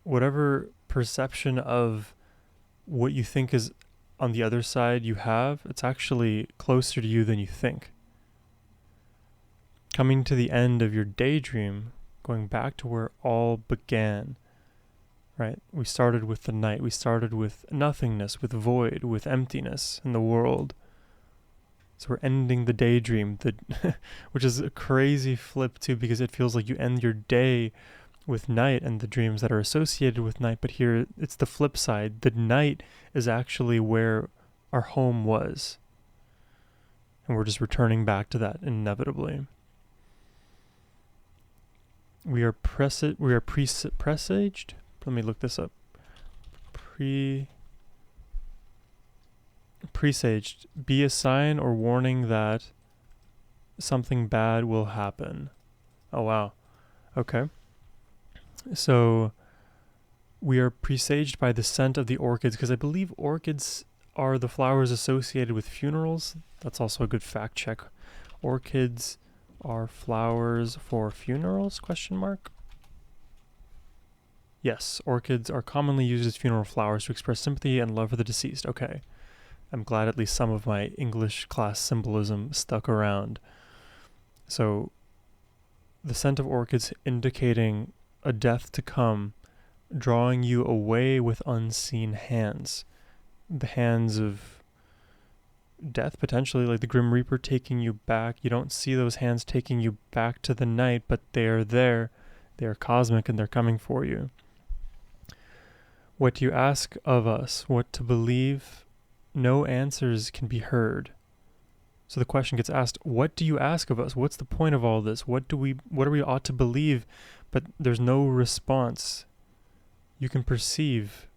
Whatever perception of what you think is on the other side you have, it's actually closer to you than you think. Coming to the end of your daydream, going back to where all began. Right? We started with the night. We started with nothingness, with void, with emptiness in the world. So we're ending the daydream, which is a crazy flip too, because it feels like you end your day with night and the dreams that are associated with night. But here it's the flip side. The night is actually where our home was. And we're just returning back to that inevitably. We are presaged. Let me look this up. Presaged. Be a sign or warning that something bad will happen. Oh, wow. Okay. So we are presaged by the scent of the orchids, because I believe orchids are the flowers associated with funerals. That's also a good fact check. Orchids are flowers for funerals? ? Yes, orchids are commonly used as funeral flowers to express sympathy and love for the deceased. Okay. I'm glad at least some of my English class symbolism stuck around. So, the scent of orchids indicating a death to come, drawing you away with unseen hands. The hands of death, potentially, like the Grim Reaper taking you back. You don't see those hands taking you back to the night, but they are there. They are cosmic and they're coming for you. What do you ask of us? What to believe? No answers can be heard. So the question gets asked, what do you ask of us? What's the point of all this? What are we ought to believe? But there's no response. You can perceive,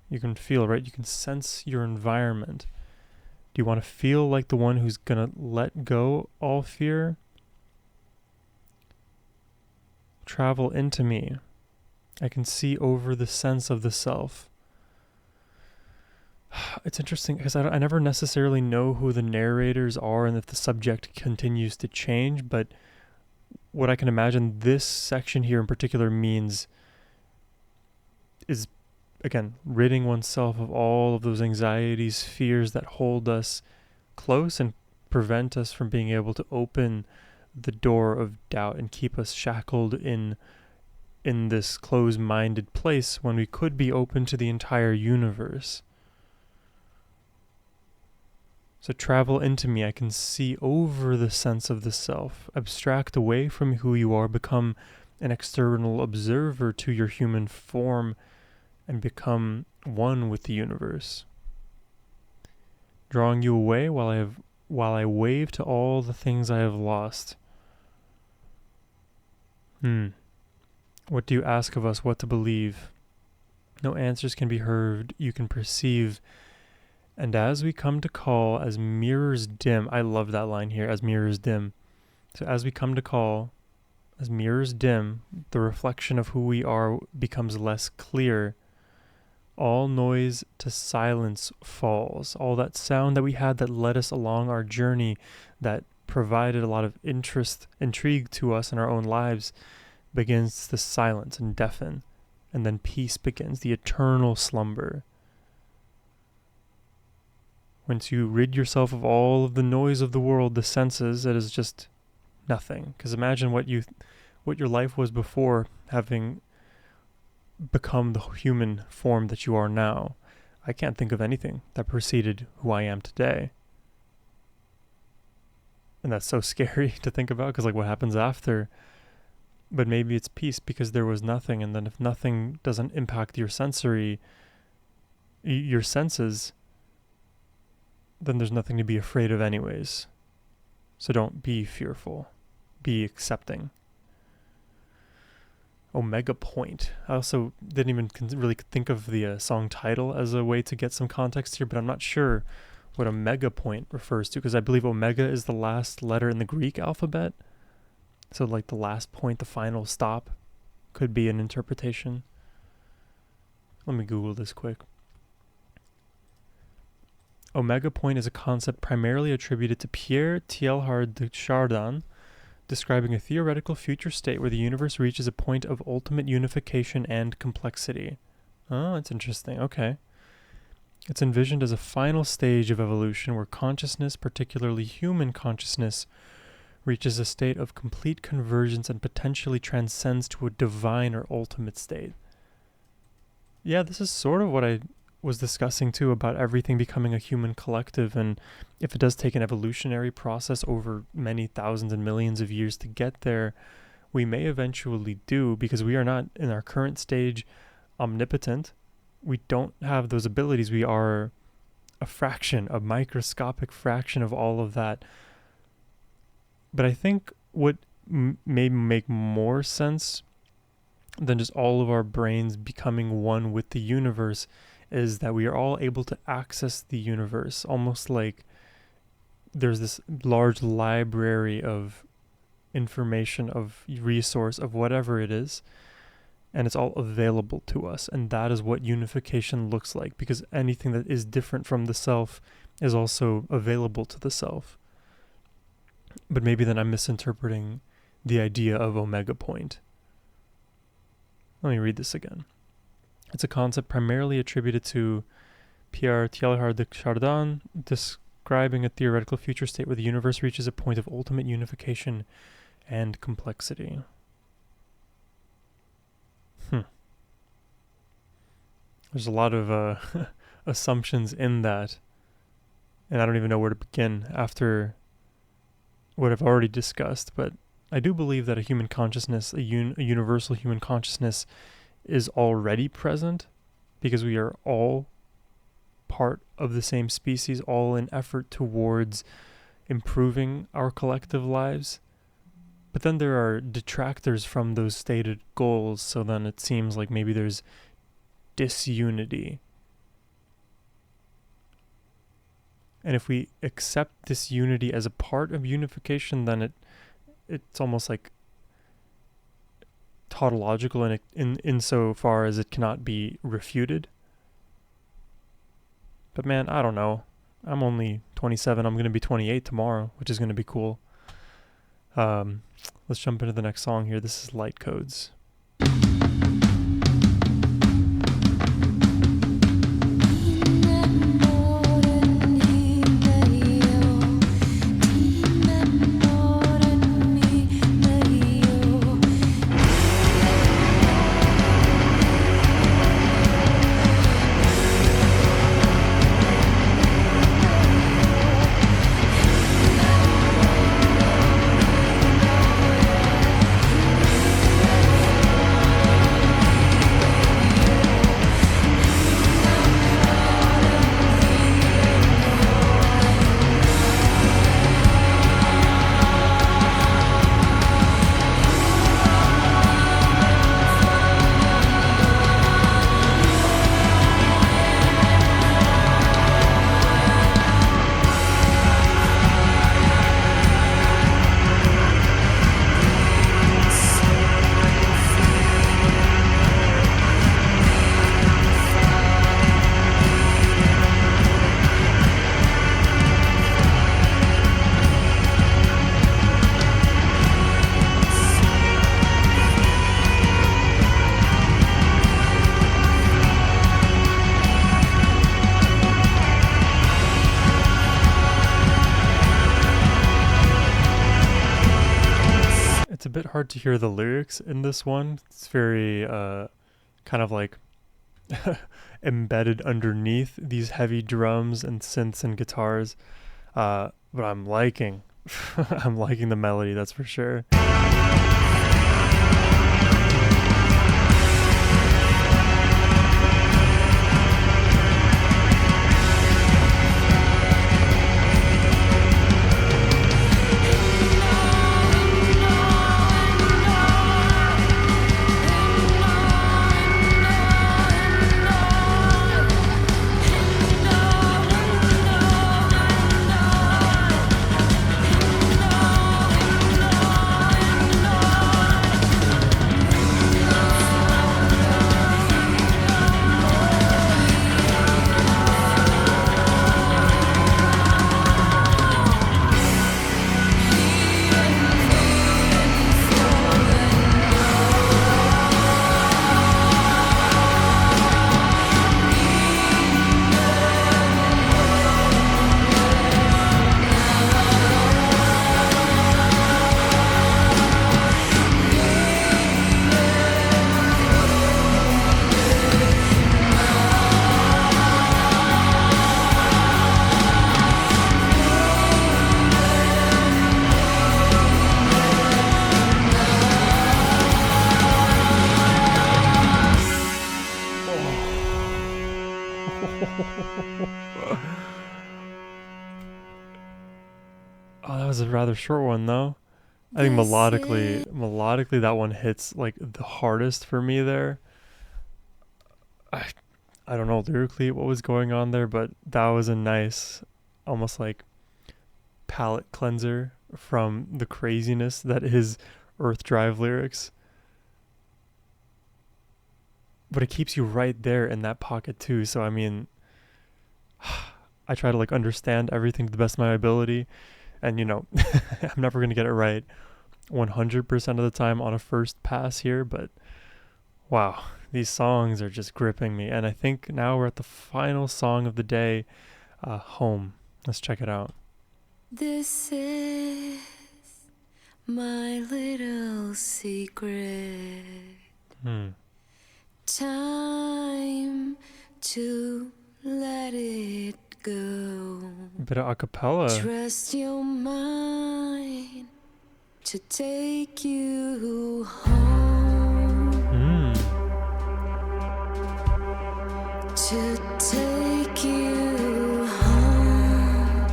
you can feel, right? You can sense your environment. Do you want to feel like the one who's going to let go all fear? Travel into me. I can see over the sense of the self. It's interesting because I never necessarily know who the narrators are and if the subject continues to change, but what I can imagine this section here in particular means is, again, ridding oneself of all of those anxieties, fears that hold us close and prevent us from being able to open the door of doubt and keep us shackled in this closed-minded place when we could be open to the entire universe. So travel into me, I can see over the sense of the self, abstract away from who you are, become an external observer to your human form, and become one with the universe. Drawing you away while I wave to all the things I have lost. What do you ask of us? What to believe? No answers can be heard. You can perceive. And as we come to call, as mirrors dim. I love that line here, as mirrors dim. So as we come to call, as mirrors dim, the reflection of who we are becomes less clear. All noise to silence falls. All that sound that we had that led us along our journey, that provided a lot of intrigue to us in our own lives, begins to silence and deafen, and then peace begins, the eternal slumber. Once you rid yourself of all of the noise of the world, the senses, it is just nothing. Because imagine what your life was before having become the human form that you are now. I can't think of anything that preceded who I am today. And that's so scary to think about, because what happens after? But maybe it's peace because there was nothing, and then if nothing doesn't impact your senses, then there's nothing to be afraid of anyways. So don't be fearful. Be accepting. Omega Point. I also didn't even really think of the song title as a way to get some context here, but I'm not sure what Omega Point refers to, because I believe Omega is the last letter in the Greek alphabet. So like the last point, the final stop, could be an interpretation. Let me Google this quick. Omega Point is a concept primarily attributed to Pierre Teilhard de Chardin, describing a theoretical future state where the universe reaches a point of ultimate unification and complexity. Oh, that's interesting. Okay. It's envisioned as a final stage of evolution where consciousness, particularly human consciousness, reaches a state of complete convergence and potentially transcends to a divine or ultimate state. Yeah, this is sort of what I was discussing too, about everything becoming a human collective, and if it does take an evolutionary process over many thousands and millions of years to get there, we may eventually do, because we are not in our current stage omnipotent. We don't have those abilities. We are a fraction, a microscopic fraction of all of that. But I think what may make more sense than just all of our brains becoming one with the universe is that we are all able to access the universe, almost like there's this large library of information, of resource, of whatever it is, and it's all available to us. And that is what unification looks like, because anything that is different from the self is also available to the self. But maybe then I'm misinterpreting the idea of Omega Point. Let me read this again. It's a concept primarily attributed to Pierre Teilhard de Chardin, describing a theoretical future state where the universe reaches a point of ultimate unification and complexity. There's a lot of assumptions in that, and I don't even know where to begin after what I've already discussed, but I do believe that a human consciousness, a universal human consciousness, is already present, because we are all part of the same species, all in effort towards improving our collective lives. But then there are detractors from those stated goals, so then it seems like maybe there's disunity. And if we accept this unity as a part of unification, then it's almost like tautological in so far as it cannot be refuted. But man, I don't know. I'm only 27. I'm going to be 28 tomorrow, which is going to be cool. Let's jump into the next song here. This is Light Codes. It's a bit hard to hear the lyrics in this one. It's very kind of like embedded underneath these heavy drums and synths and guitars. But I'm liking I'm liking the melody, that's for sure. Oh, that was a rather short one though. I think This is melodically that one hits like the hardest for me there. I I don't know lyrically what was going on there, but that was a nice, almost like palate cleanser from the craziness that is Earth Drive lyrics. But it keeps you right there in that pocket too. So I mean, I try to like understand everything to the best of my ability, and I'm never gonna get it right 100% of the time on a first pass here, but wow, these songs are just gripping me. And I think now we're at the final song of the day, Home. Let's check it out. this is my little secret. Hmm. Time to let it go. Bit of acapella. Trust your mind to take you home. Hmm. To take you home.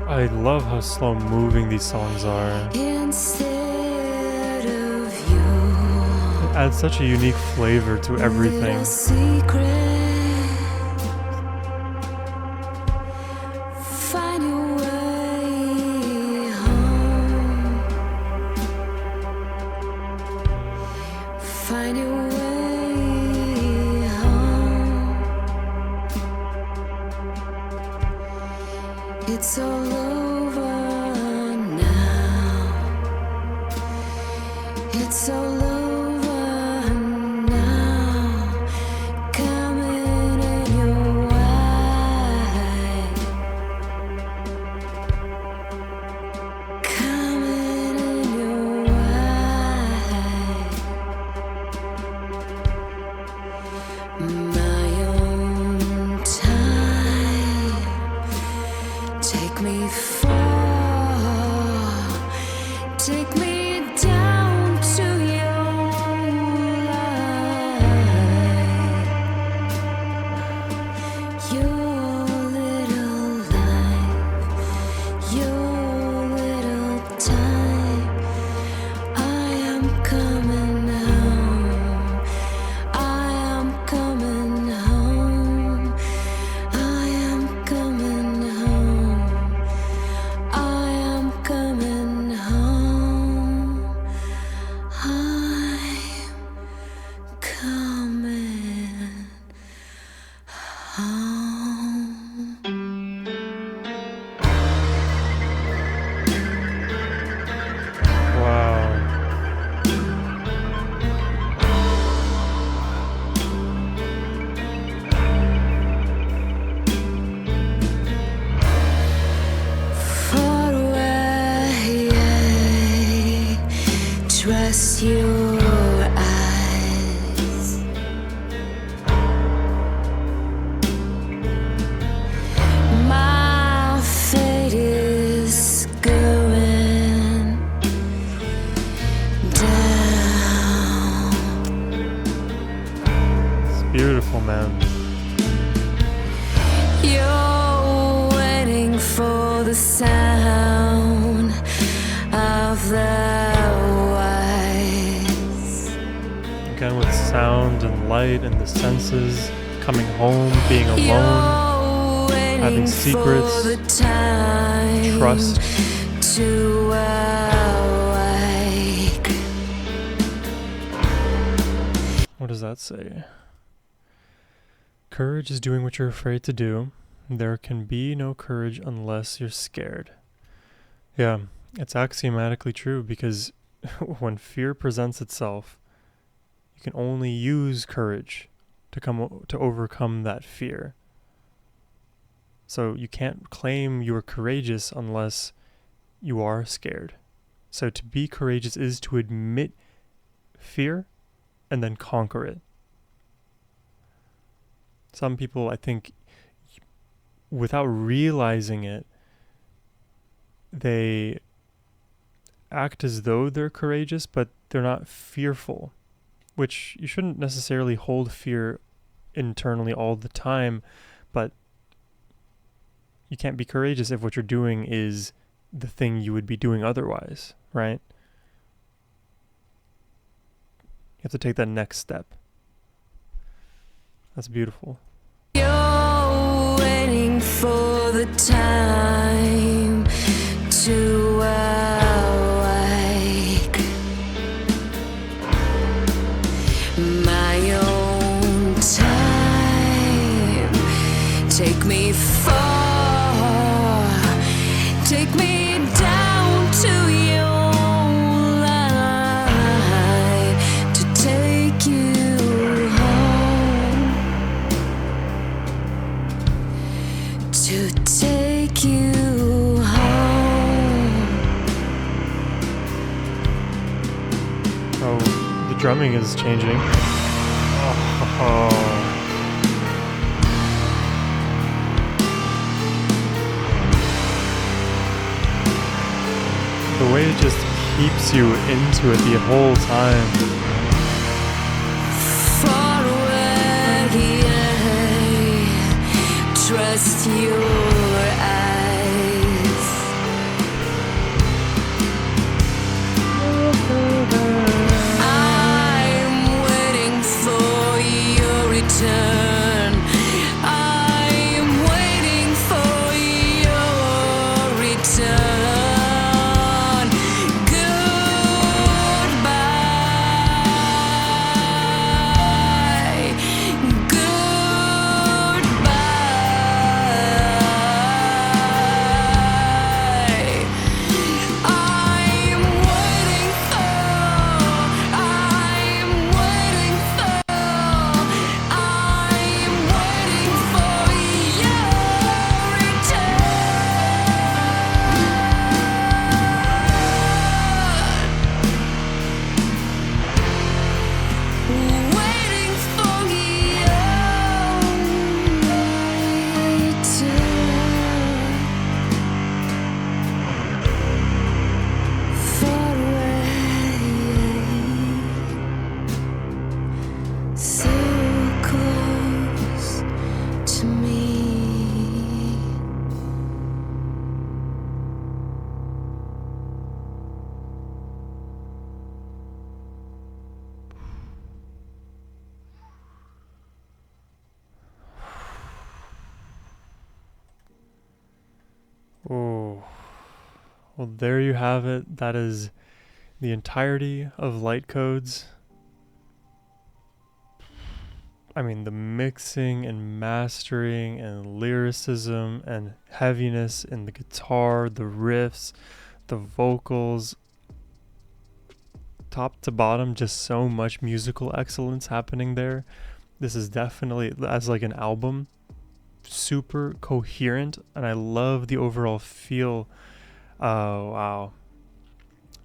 I love how slow moving these songs are. Instead of you. It adds such a unique flavor to everything. Little secret. Find your way home. Find your way home. It's all over now. It's all over. My own time, take me far, take me down to your light, your little life, your little time. I am coming home. I am coming home. I am coming home. I am coming home. I'm coming home. Wow. Far away, trust your eyes. My fate is going down. It's beautiful, man. You're waiting for the sound of the wise. Again, with sound and light and the senses, coming home, being alone, You're waiting having secrets, for the time trust. to awake. What does that say? Courage is doing what you're afraid to do. There can be no courage unless you're scared. Yeah, it's axiomatically true because when fear presents itself, you can only use courage to overcome that fear. So you can't claim you're courageous unless you are scared. So to be courageous is to admit fear and then conquer it. Some people, I think, without realizing it, they act as though they're courageous, but they're not fearful, which you shouldn't necessarily hold fear internally all the time, but you can't be courageous if what you're doing is the thing you would be doing otherwise, right? You have to take that next step. That's beautiful. You're waiting for the time to awake. My own time. Take me far. Take me down to your line to take you home. To take you home. Oh, the drumming is changing. Oh. The way it just keeps you into it the whole time. Far away, trust your eyes. I'm waiting for your return. I'm waiting for your return. Goodbye. Goodbye. I'm waiting for your return. Waiting for your return. Far away, so close to me. Oh. Well, there you have it. That is the entirety of Light Codes. I mean, the mixing and mastering and lyricism and heaviness in the guitar, the riffs, the vocals, top to bottom, just so much musical excellence happening there. This is definitely, as like an album, super coherent, and I love the overall feel. Oh, wow.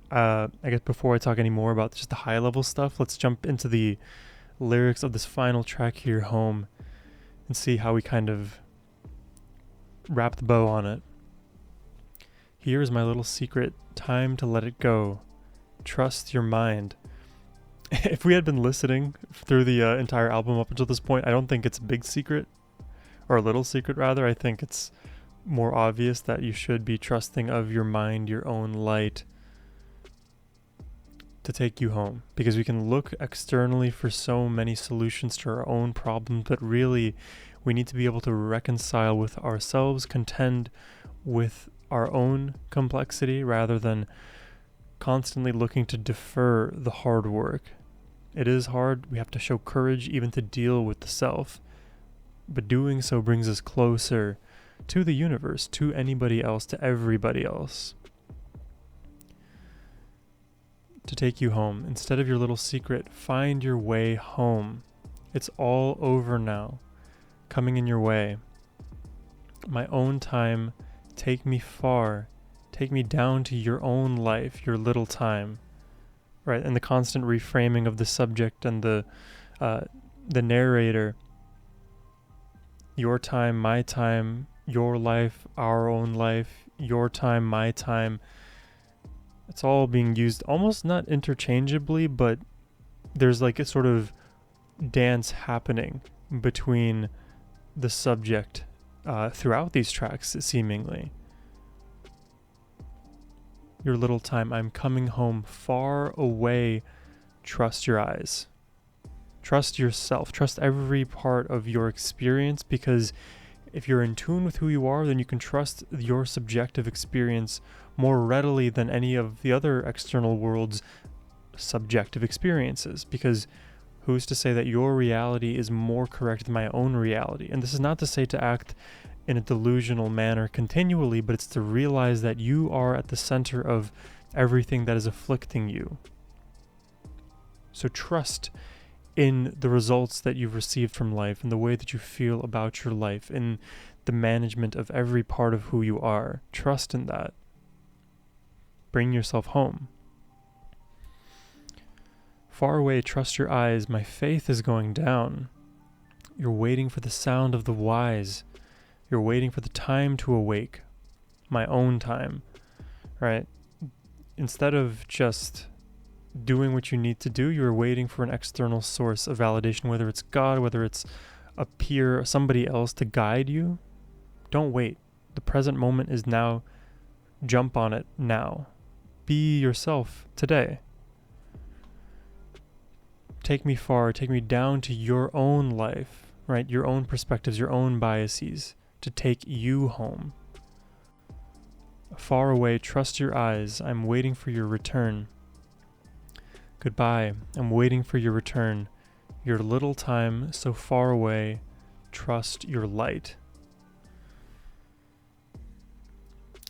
I guess before I talk any more about just the high level stuff, let's jump into the lyrics of this final track here, Home, and see how we kind of wrap the bow on it. Here's my little secret, time to let it go. Trust your mind. If we had been listening through the entire album up until this point, I don't think it's a big secret, or a little secret rather. I think it's more obvious that you should be trusting of your mind, your own light, to take you home, because we can look externally for so many solutions to our own problems, but really we need to be able to reconcile with ourselves, contend with our own complexity rather than constantly looking to defer the hard work. It is hard. We have to show courage even to deal with the self, but doing so brings us closer to the universe, to anybody else, to everybody else. To take you home. Instead of your little secret, find your way home. It's all over now, coming in your way. My own time, take me far. Take me down to your own life, your little time. Right, and the constant reframing of the subject and the narrator. Your time, my time, your life, our own life, your time, my time. It's all being used almost not interchangeably, but there's like a sort of dance happening between the subject throughout these tracks, seemingly. your little time. I'm coming home far away. Trust your eyes. Trust yourself. Trust every part of your experience, because if you're in tune with who you are, then you can trust your subjective experience more readily than any of the other external world's subjective experiences, because who's to say that your reality is more correct than my own reality? And this is not to say to act in a delusional manner continually, but it's to realize that you are at the center of everything that is afflicting you. So trust in the results that you've received from life, in the way that you feel about your life, in the management of every part of who you are. Trust in that. Bring yourself home. Far away, trust your eyes. My faith is going down. You're waiting for the sound of the wise. You're waiting for the time to awake. My own time, right? Instead of just doing what you need to do, you're waiting for an external source of validation, whether it's God, whether it's a peer, or somebody else to guide you. Don't wait. The present moment is now. Jump on it now. Be yourself today. Take me far, take me down to your own life, right? Your own perspectives, your own biases, to take you home. Far away, trust your eyes. I'm waiting for your return. Goodbye, I'm waiting for your return. Your little time so far away, trust your light.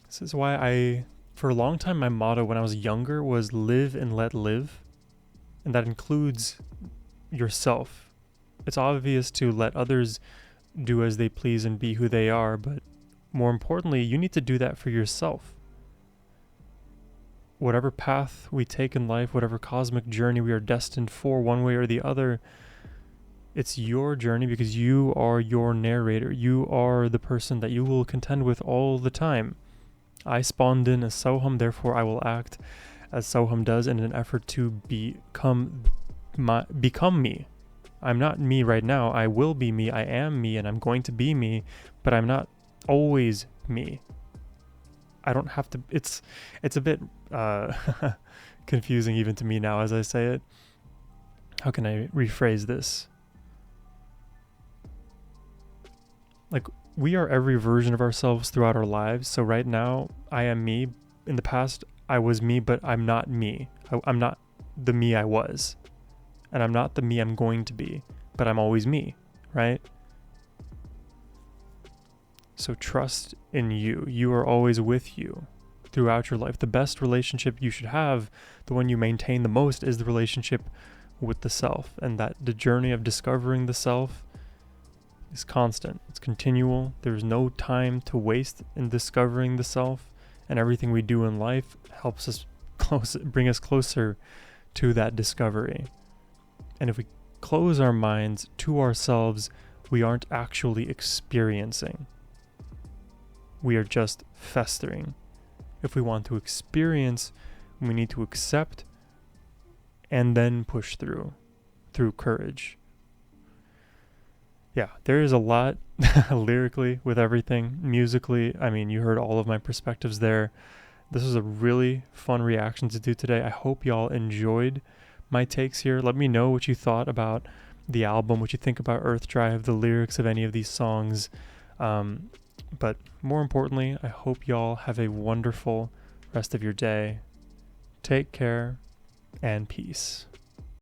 This is why for a long time, my motto when I was younger was live and let live. And that includes yourself. It's obvious to let others do as they please and be who they are, but more importantly, you need to do that for yourself. Whatever path we take in life, whatever cosmic journey we are destined for, one way or the other, it's your journey, because you are your narrator. You are the person that you will contend with all the time. I spawned in as Sohum, therefore I will act as Sohum does in an effort to become me. I'm not me right now. I will be me. I am me, and I'm going to be me, but I'm not always me. I don't have to. It's a bit confusing even to me now as I say it. How can I rephrase this? Like, we are every version of ourselves throughout our lives. So right now, I am me. In the past, I was me, but I'm not me. I'm not the me I was. And I'm not the me I'm going to be. But I'm always me, right? So trust in you. You are always with you throughout your life. The best relationship you should have, the one you maintain the most, is the relationship with the self. And that the journey of discovering the self is constant. It's continual. There's no time to waste in discovering the self. And everything we do in life helps us bring us closer to that discovery. And if we close our minds to ourselves, we aren't actually experiencing. We are just festering. If we want to experience, we need to accept and then push through courage. Yeah, there is a lot lyrically with everything. Musically, I mean, you heard all of my perspectives there. This was a really fun reaction to do today. I hope y'all enjoyed my takes here. Let me know what you thought about the album, what you think about Earth Drive, the lyrics of any of these songs. But more importantly, I hope y'all have a wonderful rest of your day. Take care and peace.